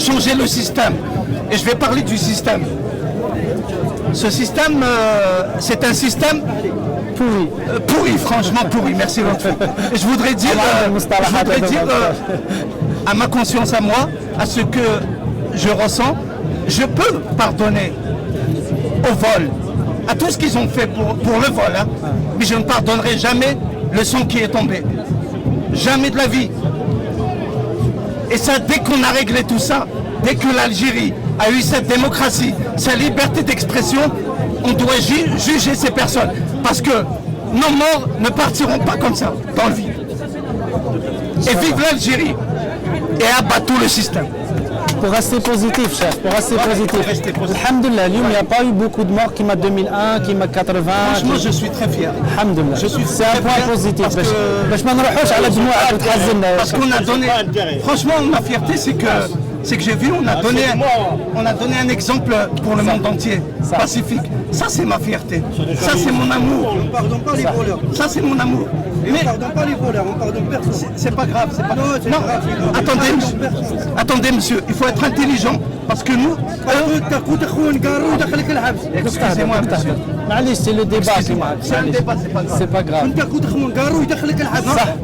changer le système. Et je vais parler du système. Ce système, c'est un système pourri. Pourri, franchement pourri. Merci l'autre. Et je voudrais dire à ma conscience, à moi, à ce que je ressens, je peux pardonner au vol, à tout ce qu'ils ont fait pour le vol, hein, mais je ne pardonnerai jamais le sang qui est tombé. Jamais de la vie. Et ça, dès qu'on a réglé tout ça, dès que l'Algérie a eu cette démocratie, sa liberté d'expression, on doit juger ces personnes. Parce que nos morts ne partiront pas comme ça dans le vide. Et vive l'Algérie. Et abat tout le système. Pour rester positif, chef, pour rester positif. Alhamdulillah, il n'y a pas eu beaucoup de morts qui m'a 2001, qui m'a 80. Franchement, je suis très fier. Alhamdulillah. C'est un point positif. Parce qu'on a donné. Franchement, ma fierté, c'est que j'ai vu, on a donné un exemple pour le monde entier, pacifique. Ça, c'est ma fierté. Ça, c'est mon amour. On ne pardonne pas les voleurs. Ça, c'est mon amour. Mais on ne pardonne pas les voleurs, on pardonne personne. C'est pas grave. Non, attendez, monsieur, il faut être intelligent. Parce que nous. Excusez-moi, monsieur. C'est le débat. C'est un débat, c'est pas grave.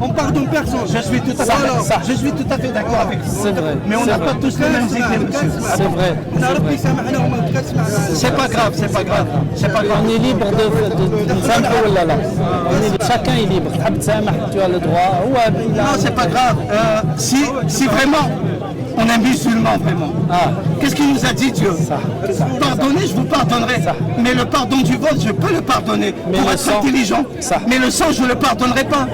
On pardonne personne. Je suis tout à fait d'accord avec vous. C'est vrai. Mais on n'a pas tous les mêmes idées, monsieur. C'est vrai. C'est pas grave, c'est pas grave. On est libre de chacun est libre. Tu as le droit. Non, c'est pas grave. Si vraiment On est musulmans vraiment. Qu'est-ce qu'il nous a dit Dieu? Pardonnez, je vous pardonnerai. Mais le pardon du vote, je peux le pardonner pour être intelligent. Mais le sang, je ne le pardonnerai pas.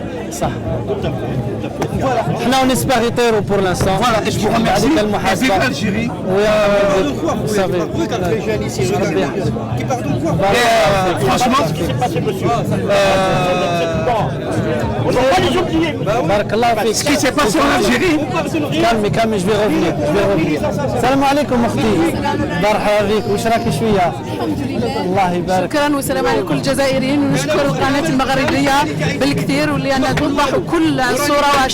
Voilà. On espère يطيروا pour l'instant. Voilà, et je vous remercie. Vive l'Algérie. Vous savez. Franchement, ce qui s'est passé en Algérie. كمل je vais revenir. السلام عليكم اختي. مرحبا بك، واش راكي شويه؟ الله يبارك. شكرا والسلام على كل الجزائريين، ونشكر القناه المغربيه بالكثير واللي انا توضح كل الصوره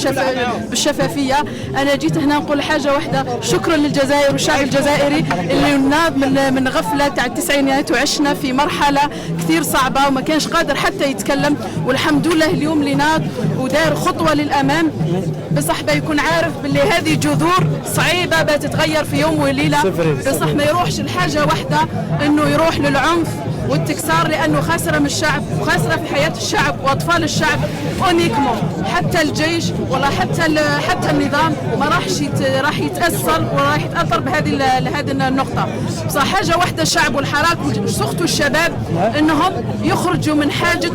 بالشفافيه. انا جيت هنا نقول حاجه واحده، شكرا للجزائر والشعب الجزائري اللي ناض من غفله تاع التسعينات، وعشنا في مرحله كثير صعبه وما كانش قادر حتى يتكلم، والحمد لله اليوم اللي ناض ودار خطوه للامام. بصح يكون عارف باللي هذه جذور صعيبه بتتغير في يوم وليله، بصح ما يروحش لحاجه واحده انه يروح للعنف والتكسار، لانه خاسره من الشعب وخاسره في حياه الشعب واطفال الشعب اونيكمون. حتى الجيش ولا حتى النظام ما راح يتاثر وراح يتاثر بهذه النقطه. بصح حاجه واحده الشعب والحراك وسخطوا الشباب انهم يخرجوا من حاجه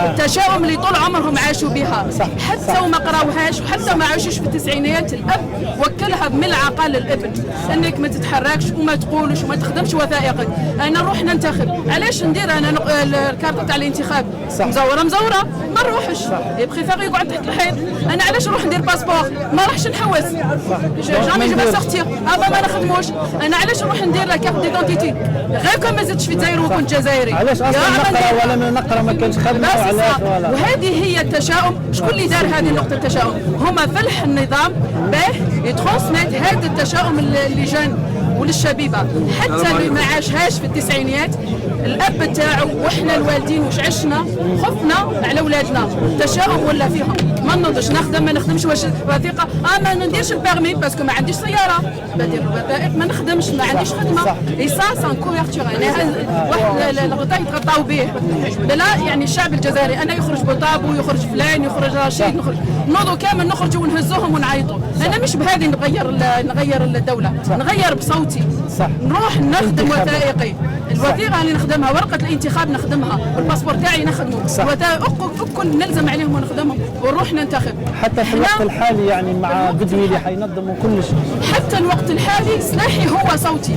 التشاؤم اللي طول عمرهم عاشوا بها، حتى وما قراوهاش وحتى ما عاشوش في التسعينيات. الاب وكلها بملعقه للابن انك ما تتحركش وما تقولش وما تخدمش وثائقك. انا نروح ننتخب، علاش ندير انا الكارت تاع الانتخاب مزوره ما نروحش، بريفير يقعد تحت الحيط. انا علاش نروح ندير باسبور ما راحش نحوس، جامي جو با سورتير ما نخدموش. انا علاش نروح ندير لا كارت ديدونتيتي غير كون ما زدتش في الجزائر وكنت جزائري؟ علاش اصلا نقرا ولا ما نقرا ما كانش خدمه؟ وهذه هي التشاؤم. شكون اللي دار هذه نقطه التشاؤم؟ هما فلح النظام باه يترونسميت هذا التشاؤم اللي جان وللشبيبه، حتى اللي ما عاشهاش في التسعينيات. الاب تاعو واحنا الوالدين واش عشنا، خفنا على اولادنا، التشاؤم ولا فيهم. ما نوضش نخدم ما نخدمش واش وثيقه، ما نديرش البيرمي باسكو ما عنديش سياره، بدير الوثائق ما نخدمش ما عنديش خدمه. اي سا سان كوفرتور، يعني واحد الغطاء يتغطاو به بلا يعني الشعب الجزائري. انا يخرج بوطابو، يخرج فلان، يخرج رشيد، نوضوا كامل نخرجوا ونهزوهم ونعيطوا. انا مش بهذه نغير الدوله، نغير بصوتي. نروح نخدم وثائقي، الوثيقه اللي نخدمها، ورقه الانتخاب نخدمها، والباسبور تاعي نخدمه، الوثائق الكل نلزم عليهم ونخدمهم ونروح ننتخب. حتى في الوقت الحالي يعني مع بدوي اللي حينظموا كل شيء، حتى الوقت الحالي سلاحي هو صوتي.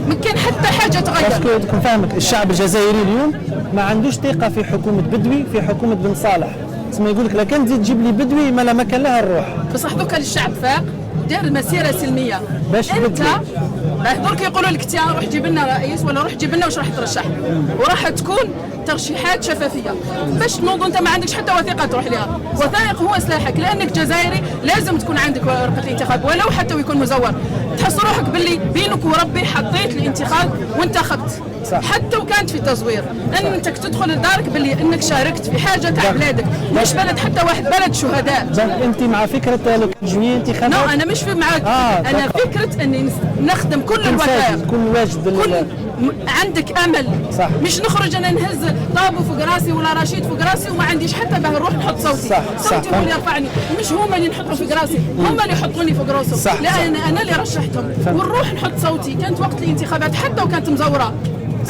ما كان حتى حاجه تغير. باسكو تكون فاهمك الشعب الجزائري اليوم ما عندوش ثقه في حكومه بدوي، في حكومه بن صالح. تسمى يقول لك لا كان تزيد تجيب لي بدوي ما كان لها الروح. بصح دوكا الشعب فاق دار مسيره سلميه. باش انت درك يقولوا لك انت روح جيب لنا رئيس ولا روح جيب لنا واش راح ترشح، وراح تكون ترشيحات شفافيه. باش تنوض انت ما عندكش حتى وثيقه تروح لها، وثائق هو سلاحك، لانك جزائري لازم تكون عندك ورقه الانتخاب ولو حتى ويكون مزور. تحس روحك باللي بينك وربي حطيت الانتخاب وانتخبت، حتى وكانت في تزوير، ان انت تدخل لدارك باللي انك شاركت في حاجه تاع بلادك، مش بلد حتى واحد، بلد شهداء. انت مع فكره جوية انتخابات؟ لا انا مش معاك. انا فكره اني نخدم كل الوثائق، كل واجد عندك امل. صح. مش نخرج انا نهز طابو فوق راسي ولا رشيد فوق راسي وما عنديش حتى باه نروح نحط صوتي. صوتي هو اللي يرفعني، مش هما اللي نحطوا فوق راسي، هما اللي يحطوني فوق راسهم. لا انا اللي رشحتهم، ونروح نحط صوتي. كانت وقت الانتخابات حتى وكانت مزوره،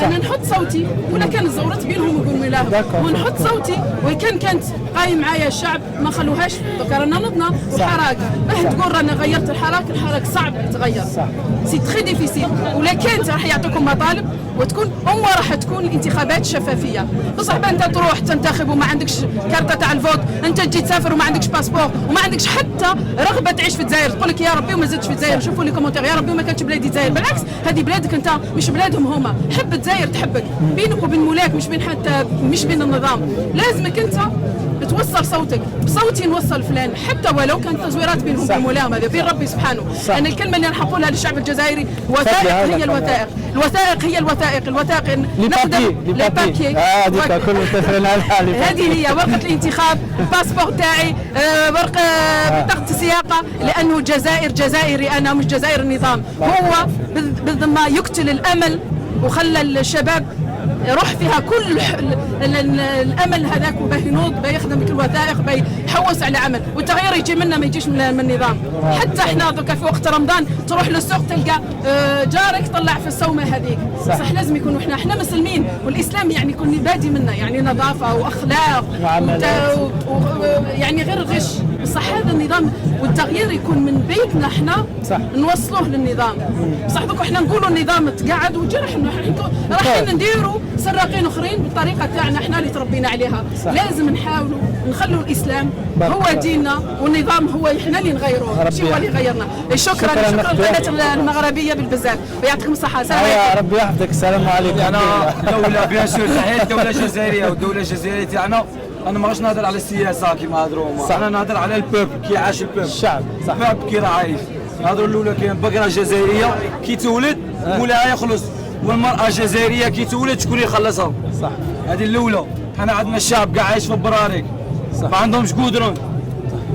انا نحط صوتي ولا كان زورت بينهم وبين ملاهم، ونحط صوتي. وكان كانت قايم معايا الشعب ما خلوهاش. دوكا رانا نضنا وحراك، باه تقول رانا غيرت الحراك صعب يتغير، سي تري ديفيسيل. ولا كانت راح يعطوكم مطالب وتكون راح تكون الانتخابات شفافيه. بصح انت تروح تنتخب وما عندكش كارته تاع الفوت، انت تجي تسافر وما عندكش باسبور وما عندكش حتى رغبه تعيش في الجزائر، تقول لك يا ربي وما زدتش في الجزائر. شوفوا لي كومونتير، يا ربي وما كانتش بلادي الجزائر. بالعكس هذه بلادك انت، مش بلادهم هما. حب الجزائر تحبك، بينك وبين مولاك، مش بين النظام. لازمك انت توصل صوتك. بصوتي نوصل فلان، حتى ولو كانت تزويرات بينهم وبين مولاهم، هذا بين ربي سبحانه. انا الكلمه اللي راح اقولها للشعب الجزائري، وثائق هي الوثائق، الوثائق نخدم لي بابيي. هذيك كل متفقين عليها. هذه هي ورقه الانتخاب، الباسبور تاعي، ورقه بطاقه السياقه، لانه جزائري انا، مش جزائر النظام. هو بالضمه يقتل الامل وخلى الشباب يروح فيها كل الامل هذاك وباه ينوض باه يخدم الوثائق باه يحوس على عمل، والتغيير يجي منا ما يجيش من النظام. حتى احنا دوكا في وقت رمضان تروح للسوق تلقى جارك طلع في الصومه هذيك، صح لازم يكونوا احنا مسلمين، والاسلام يعني يكون بادي منا يعني نظافه واخلاق يعني غير غش. بصح هذا النظام والتغيير يكون من بيتنا احنا نوصلوه للنظام. بصح دوك احنا نقولوا النظام تقعد وجرح رايحين نديروا سراقين اخرين بالطريقه تاعنا احنا اللي تربينا عليها. لازم نحاولوا نخلوا الاسلام هو ديننا والنظام هو احنا اللي نغيروه، ماشي هو اللي غيرنا. شكرا القناه المغربيه بالبزاف ويعطيكم الصحه. السلام عليكم. ربي يحفظك. السلام عليكم. انا دوله بيان سور تحيه الدوله الجزائريه، والدوله الجزائريه تاعنا انا ما غاش نهضر على السياسه كيما هضروا هما، انا نهضر على البوبل كي عاش البوبل الشعب. الشعب كي راه عايش. نهضروا الاولى كاين بقره جزائريه كي تولد مولاها يخلص، والمراه الجزائريه كي تولد شكون يخلصها؟ صح. هذه الاولى. حنا عندنا الشعب كاع عايش في براريك، ما عندهمش قدرون.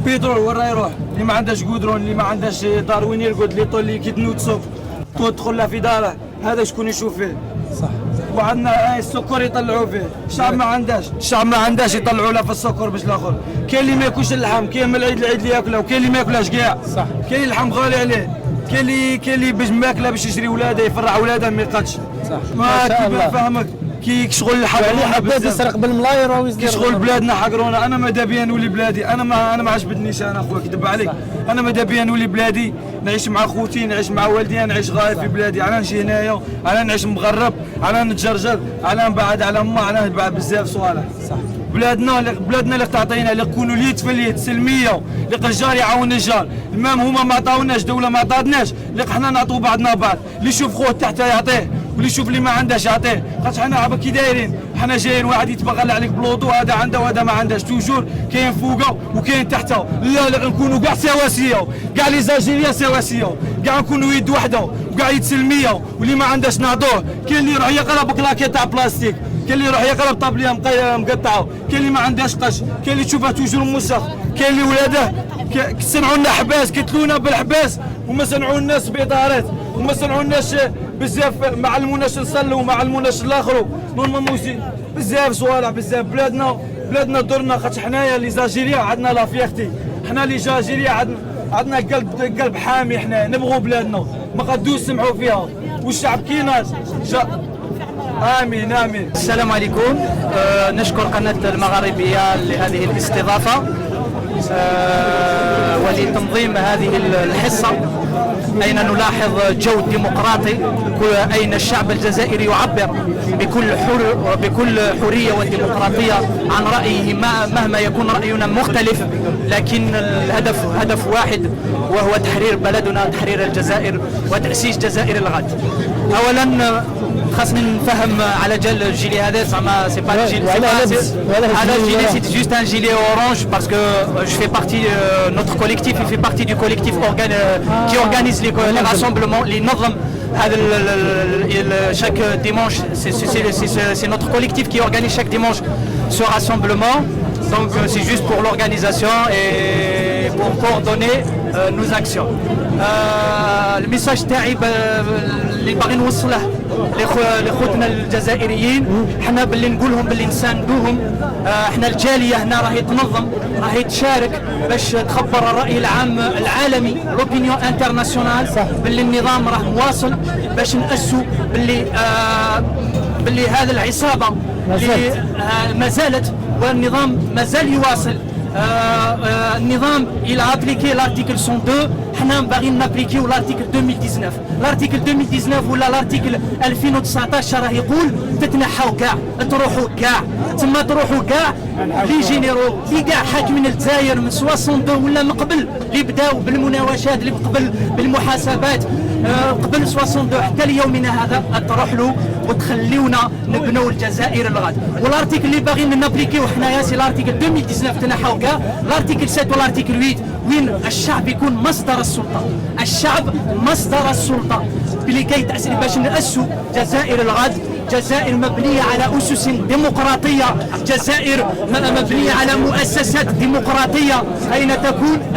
بيترول وين راه يروح؟ اللي ما عندهاش قدرون، اللي ما عندهاش دار وين يرقد، اللي طول اللي كي تنوض صبح تدخل له في داره، هذا شكون يشوف فيه؟ صح. وعندنا السكر يطلعوا فيه، الشعب ما عندهاش، الشعب ما عندهاش يطلعوا له في السكر باش الاخر. كاين اللي ما ياكلش اللحم، كاين من العيد للعيد اللي ياكله، وكاين اللي ما ياكلهاش كاع. صح. كاين اللحم غالي عليه، كاين اللي باش ماكله باش يشري ولاده يفرع ولاده ما يقدش. صح. ما كيف فهمك كي شغل يعني حبيت يسرق بالملاير او كي شغل بلادنا حقرونا. انا ماذا بيا نولي بلادي، انا ما عجبتنيش انا اخويا كذب عليك. انا ماذا بيا نولي بلادي، نعيش مع خوتي، نعيش مع والدي، نعيش غايب في بلادي. انا نجي هنايا، انا نعيش مغرب، انا نتجرجر، انا نبعد على ما، انا نبعد بزاف صوالح. صح. بلادنا اللي تعطينا اللي نكونوا اليد في اليد سلميه، اللي الجار يعاون الجار. المام هما ما عطاوناش، دوله ما عطاتناش، اللي حنا نعطوا بعضنا بعض. اللي يشوف خوه تحته يعطيه، واللي يشوف اللي ما عندهاش يعطيه. خاطر حنا عبا كي دايرين، حنا جايين واحد يتبغل عليك بلوطو، هذا عنده وهذا ما عندهاش. توجور كاين فوقه وكاين تحته. لا نكونوا كاع سواسيه، كاع لي زالجيريا سواسيه، كاع نكونوا يد وحده وكاع يد سلميه. واللي ما عندهاش نعطوه. كاين اللي يروح يقرا بكلاكي تاع بلاستيك، كاين اللي يروح يقرا بطابليه مقطعه، كاين اللي ما عندهاش قش، كاين اللي تشوفه توجور موسخ، كاين اللي ولاده صنعوا لنا حباس، قتلونا بالحباس، وما صنعوا الناس بإدارات، وما صنعوا الناس بزاف، ما علموناش نصلوا وما علموناش الاخرو نورمالمون بزاف صوالح بزاف. بلادنا درنا. خاطر حنايا لي زالجيريا عندنا لا فيختي، حنا لي زالجيريا عندنا قلب حامي، حنا نبغوا بلادنا ما قدوش نسمعوا فيها، والشعب كي ناس امين امين. السلام عليكم. نشكر قناة المغاربية لهذه الاستضافة ولتنظيم هذه الحصة، أين نلاحظ جو ديمقراطي، أين الشعب الجزائري يعبر بكل حرية وديمقراطية عن رأيه مهما يكون رأينا مختلف، لكن الهدف هدف واحد، وهو تحرير بلدنا، تحرير الجزائر وتأسيس جزائر الغد. أولا خاصني نفهم على جال الجيلي هذا زعما سي با جيلي، هذا الجيلي سي جوست ان جيلي اورانج باسكو جو في بارتي نوتر كوليكتيف، il fait partie du collectif qui organise les rassemblements اللي ينظم هذا chaque dimanche. C'est notre collectif qui organise chaque dimanche ce rassemblement, donc c'est juste pour l'organisation et pour coordonner nos actions. الميساج تاعي اللي باغي نوصله لخوتنا الجزائريين، حنا باللي نقولهم باللي نساندوهم. حنا الجاليه هنا راهي تنظم، راهي تشارك باش تخبر الراي العام العالمي، لوبينيون انترناسيونال، باللي النظام راه مواصل، باش نأسوا باللي هذا العصابه اللي ما زالت والنظام مازال يواصل. النظام il a appliqué l'article 102، حنا باغيين نابليكيو l'article 2019. l'article 2019 ولا l'article 2019 راه يقول تتنحاو كاع، تروحوا كاع تما، تروحوا كاع لي جينيرو لي كاع حاكمين الجزائر من 62 ولا من قبل، اللي بداو بالمناوشات، اللي قبل بالمحاسبات قبل 62 حتى ليومنا هذا، تروح له وتخليونا نبنوا الجزائر الغد. والارتيكل اللي باغيين نابليكيو حنايا سي الارتيكل 2019 تنحاو كاع، الارتيكل 7 والارتيكل 8 وين الشعب يكون مصدر السلطه، الشعب مصدر السلطه لكي تأسس باش نأسسوا جزائر الغد، جزائر مبنية على أسس ديمقراطية، جزائر مبنية على مؤسسات ديمقراطية.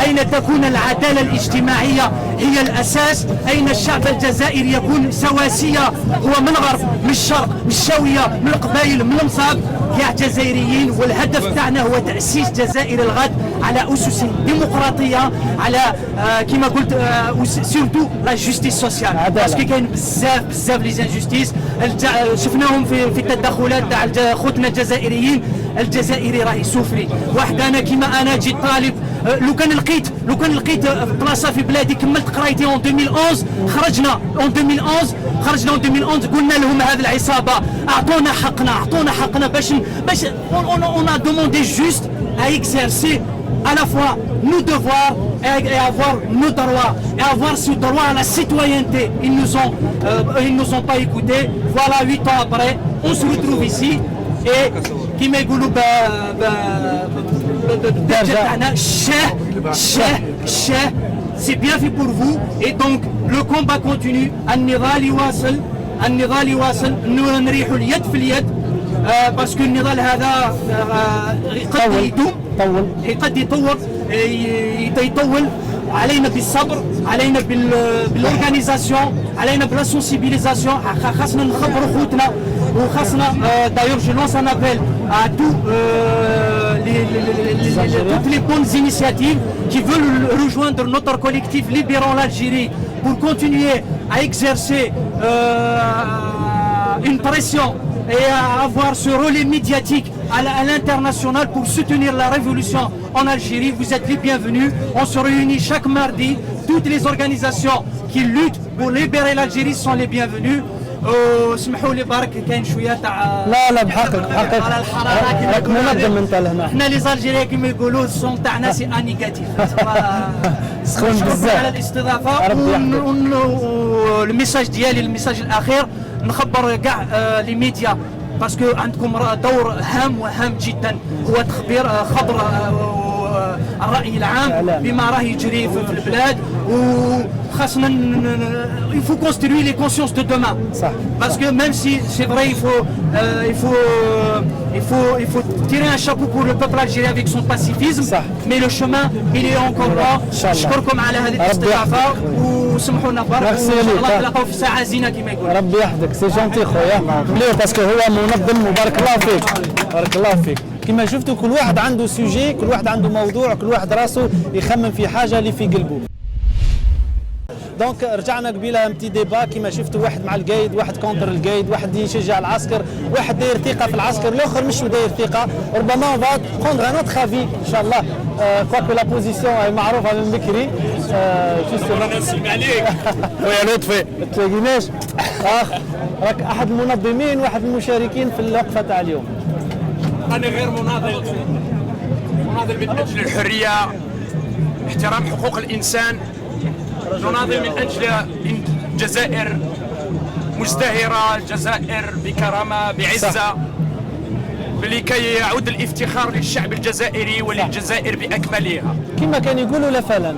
أين تكون العدالة الاجتماعية؟ هي الأساس. أين الشعب الجزائري يكون سواسية، هو من غرب من الشرق من الشاوية من القبائل من المصاب كاع جزائريين. والهدف تاعنا هو تأسيس جزائر الغد على أسس ديمقراطية، على كما قلت سيرتو لا جوستيس سوسيال، باسكو كاين بزاف لي زانجوستيس شفناهم في التدخلات تاع خوتنا الجزائريين. الجزائري راهي سفلي. واحد انا كيما انا جيت طالب، لو كان لقيت بلاصه في بلادي كملت قرايتي اون 2011 خرجنا اون 2011 قلنا لهم هذه العصابه اعطونا حقنا باش اون ا دوموندي جوست ا اكزيرسي à la fois nos devoirs et avoir nos droits et avoir ce droit à la citoyenneté. Ils nous ont pas écoutés. Voilà, 8 ans après, on se retrouve ici et qui m'égoulou c'est bien fait pour vous et donc le combat continue. النضال يواصل نريح اليد في اليد باسكو النضال هذا قد يطول علينا بالصبر، علينا بالاورغانيزاسيون، علينا بالسونسيبيليزاسيون. خاصنا نخبروا خوتنا وخاصنا دايور جو لونس ان ابل à toutes les bonnes initiatives qui veulent rejoindre notre collectif Libérons l'Algérie pour continuer à exercer une pression et à avoir ce relais médiatique à l'international pour soutenir la révolution en Algérie. Vous êtes les bienvenus. On se réunit chaque mardi. Toutes les organisations qui luttent pour libérer l'Algérie sont les bienvenus. وسمحوا لي برك كاين شويه تاع لا بحقك على الحراره راك منظم انت لهنا. احنا لي زالجيريا كيما يقولوا الصون تاعنا سي نيجاتيف. سخون بزاف على الاستضافه. الميساج ديالي الميساج الاخير نخبر كاع لي ميديا باسكو عندكم دور هام جدا، هو تخبير خبر الرأي العام بما راه يجري في البلاد. وخاصنا il faut construire les consciences de demain. Parce que même si c'est vrai il faut tirer un chapeau pour le peuple algérien avec son pacifisme, mais le chemin il est encore long. نشكركم على هذه الاستضافة وسمحوا لنا برك وان شاء الله نلقاو في ساعة زينة كما يقول. ربي يحفظك سي جونتي خويا مليح باسكو هو منظم وبارك الله فيك. بارك الله فيك. كما شفتوا كل واحد عنده سوجي، كل واحد عنده موضوع، كل واحد راسه يخمم في حاجه اللي في قلبه. دونك رجعنا قبيله امتي ديبا كما شفتوا، واحد مع القايد، واحد كونتر القايد، واحد يشجع العسكر، واحد داير ثقه في العسكر، الاخر مش داير ثقه. ربما اون فا بروندر ان اوتر افي ان شاء الله. كواكو لا بوزيسيون هي معروفه من بكري. انا نسلم عليك خويا لطفي. ما تلاقيناش راك احد المنظمين واحد المشاركين في الوقفه تاع اليوم. انا غير مناضل من اجل الحريه، احترام حقوق الانسان، نناضل من اجل جزائر مزدهره، جزائر بكرامه بعزه، لكي يعود الافتخار للشعب الجزائري وللجزائر باكملها. كما كان يقولوا لا فلان،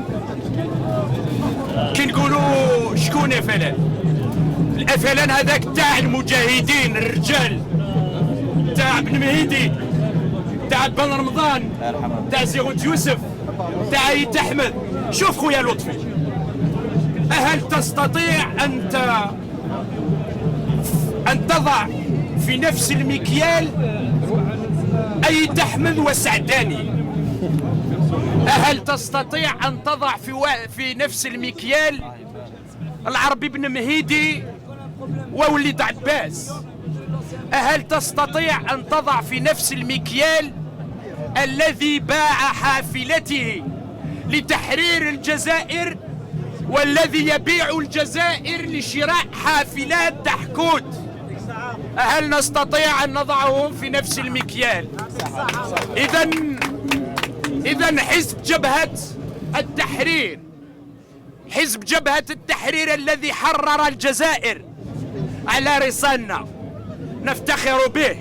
كي نقولوا شكون فلان؟ الافلان هذاك تاع المجاهدين الرجال، تاع بن مهيدي، تاع بن رمضان، تاع زيغوت يوسف، تاع عيد احمد. شوف خويا لطفي، هل تستطيع أن تضع في نفس المكيال عيد احمد وسعداني؟ هل تستطيع أن تضع في نفس المكيال العربي بن مهيدي ووليد عباس؟ هل تستطيع أن تضع في نفس المكيال الذي باع حافلته لتحرير الجزائر والذي يبيع الجزائر لشراء حافلات تحكوت؟ هل نستطيع أن نضعهم في نفس المكيال؟ إذن حزب جبهة التحرير الذي حرر الجزائر على رصاننا نفتخر به،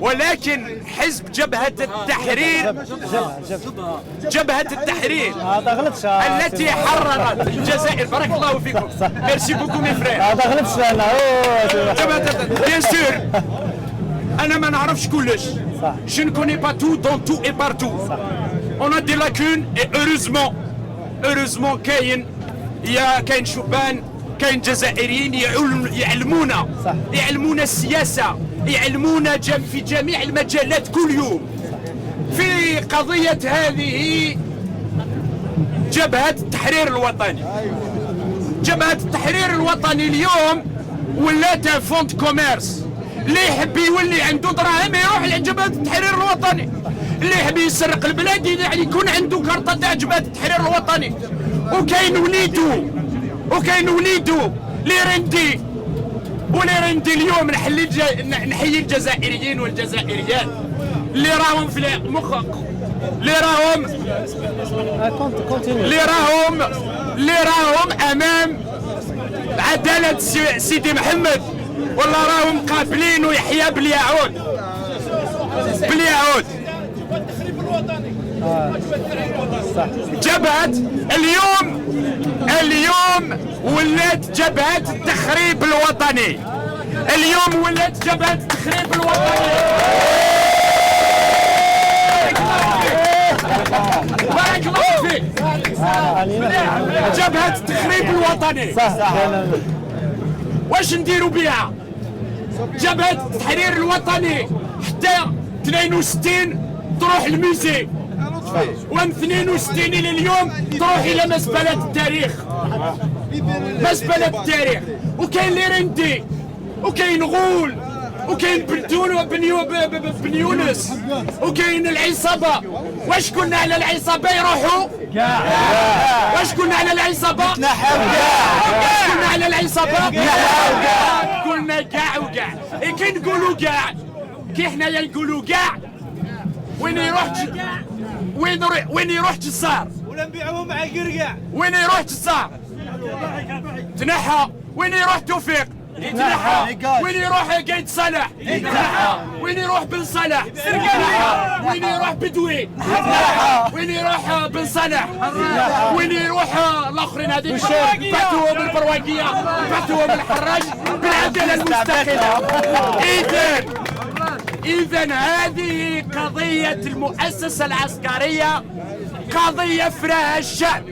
ولكن حزب جبهة التحرير التي حررت الجزائر. بارك الله فيكم. ميرسي بوكو مي فرير. هذا غلطش انا. بيان سور انا ما نعرفش كلش. Je ne connais pas tout dans tout et partout. On a des lacunes et heureusement كاين كاين شبان، كاين جزائريين يعلمونا السياسة، يعلمونا في جميع المجالات كل يوم. في قضية هذه جبهة التحرير الوطني، جبهة التحرير الوطني اليوم ولات فونت كوميرس. اللي يحب يولي عنده دراهم يروح لجبهة التحرير الوطني، اللي يحب يسرق البلاد يعني يكون عنده كارطة تاع جبهة التحرير الوطني. وكاين وليدو ليرندي اليوم نحيي الجزائريين والجزائريات اللي راهم في مخك، اللي راهم امام عدالة سيدي محمد، والله راهم قابلين ويحيى باليعود. جبهة اليوم ولات جبهة التخريب الوطني، بارك الله فيك. جبهة التخريب الوطني واش نديروا بها؟ جبهة التحرير الوطني حتى 62 تروح الميزي، ومن 62 الى اليوم تروح الى مزبلة التاريخ. وكاين ليرندي وكاين غول وكاين بن يونس وكاين العصابة. واش كنا على العصابة يروحوا؟ واش كنا على العصابة؟ كنا على العصابة؟ قلنا كاع وكاع. كي نقولوا كاع، كي حنايا نقولوا كاع، وين يروح جزار ولا نبيعوهم مع قرقع. وين يروح جزار تنحى، وين يروح توفيق يتنحى، وين يروح قايد صالح يتنحى، وين يروح بن صالح يتنحى، وين يروح بدوي يتنحى، وين يروح بن صالح، وين يروح الاخرين هذيك بعثوهم البرواقيه، بعثوهم الحراج بالعداله المستقله. إذن هذه قضية المؤسسة العسكرية، قضية فراها الشعب.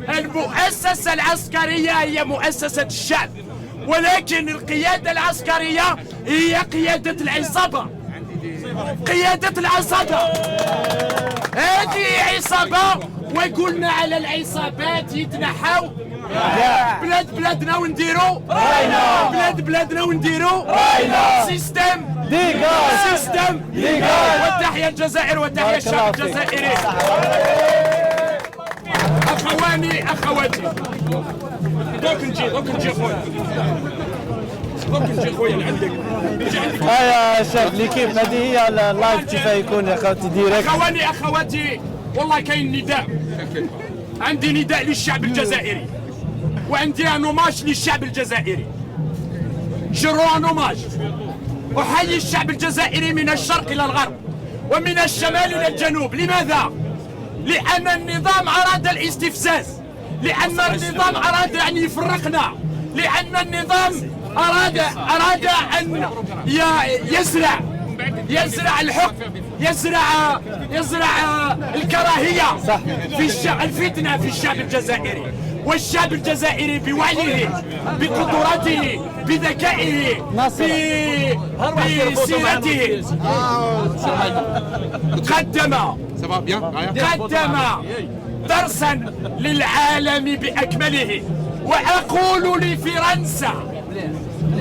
المؤسسة العسكرية هي مؤسسة الشعب، ولكن القيادة العسكرية هي قيادة العصابة. هذه عصابة، وقلنا على العصابات يتنحوا. بلادنا ونديروا بلادنا ونديروا سيستم والتحية الجزائر وتحية الشعب الجزائري. أخواني أخواتي، دوك نجي خويا لعندك. يا شاف ليكيب هذه هي اللايف كيف يكون يا خوتي ديريكت. أخواني أخواتي، والله كاين نداء، عندي نداء للشعب الجزائري، وعندي انوماج للشعب الجزائري. جروا انوماج، احيي الشعب الجزائري من الشرق الى الغرب ومن الشمال الى الجنوب. لماذا؟ لان النظام اراد الاستفزاز، لان النظام اراد ان يفرقنا، لان النظام اراد ان يزرع الحقد، يزرع الكراهيه في الفتنه في الشعب الجزائري. والشعب الجزائري بوعيه، بقدراته، بذكائه، بسيرته قدم درسا للعالم بأكمله. وأقول لفرنسا،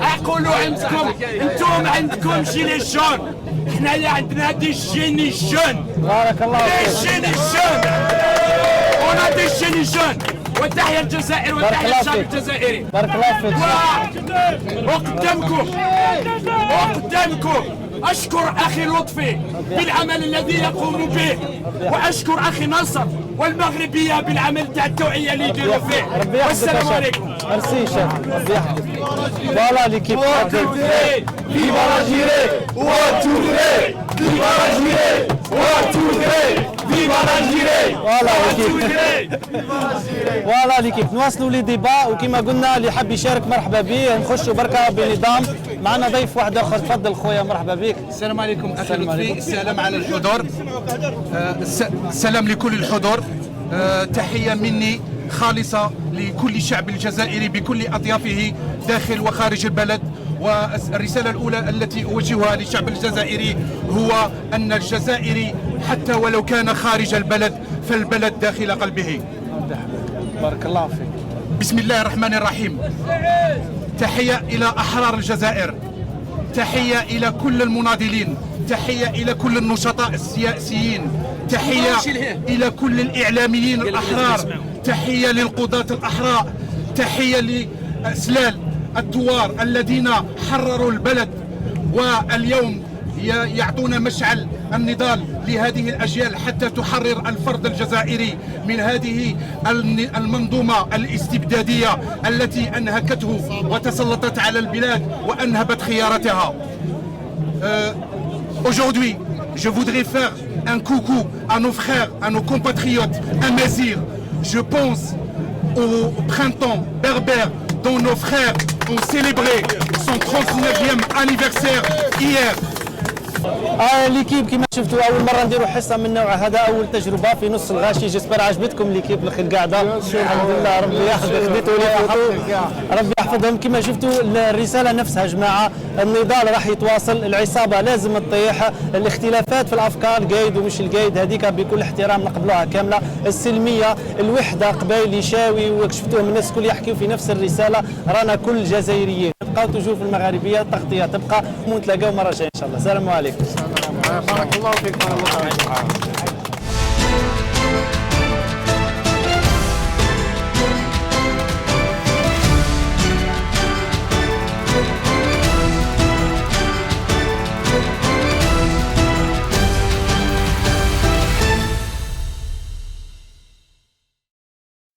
أقول عندكم، أنتم عندكم جيلي جون، حنايا عندنا دي جيني جون. بارك الله فيك. دي جيني جون، ونا دي جيني جون. وتحية الجزائر وتحية الشعب الجزائري. بارك الله فيك. وقدامكم أشكر أخي لطفي بالعمل الذي يقوم به، وأشكر أخي نصر والمغربية بالعمل تاع التوعية اللي يديروا فيه. والسلام عليكم. ميرسي شاف، ربي يحفظك. فوالا ليكيب. Viva la Girée, Ouattouré, Viva la Girée, Ouattouré, Viva la Girée. فوالا ليكيب. نواصلوا لي ديبا، وكما قلنا اللي حاب يشارك مرحبا به. نخشوا بركه بنظام. معنا ضيف واحد اخر، تفضل خويا مرحبا بك. السلام عليكم اخي لطفي، السلام على الحضور، السلام لكل الحضور. تحيه مني خالصة لكل الشعب الجزائري بكل أطيافه داخل وخارج البلد. والرسالة الأولى التي أوجهها للشعب الجزائري هو أن الجزائري حتى ولو كان خارج البلد فالبلد داخل قلبه. بارك الله فيك. بسم الله الرحمن الرحيم. تحية إلى أحرار الجزائر، تحية إلى كل المناضلين، تحية إلى كل النشطاء السياسيين، تحية إلى كل الإعلاميين الأحرار، تحية للقضاة الأحرار، تحية لأسلال الثوار الذين حرروا البلد واليوم يعطون مشعل النضال لهذه الأجيال حتى تحرر الفرد الجزائري من هذه المنظومة الاستبدادية التي أنهكته وتسلطت على البلاد وأنهبت خياراتها. Aujourd'hui, je voudrais faire un coucou à nos frères, à nos compatriotes amazirs. Je pense au printemps berbère dont nos frères ont célébré son 39e anniversaire hier. ليكيب كما شفتوا اول مره نديروا حصه من نوع هذا، اول تجربه في نص الغاشي. جيسبر عجبتكم ليكيب القاعده الحمد لله. ربي يحفظ خديتوا لي ربي يحفظهم. كما شفتوا الرساله نفسها جماعه، النضال راح يتواصل، العصابه لازم تطيح، الاختلافات في الافكار القايد ومش القايد هذيك بكل احترام نقبلوها كامله، السلميه الوحده قبائل يشاوي وشفتوهم الناس الكل يحكيوا في نفس الرساله، رانا كل جزائريين. تبقاو توجور في المغاربيه، التغطيه تبقى، ونتلاقاو مره جايه ان شاء الله. السلام عليكم. بارك الله فيك.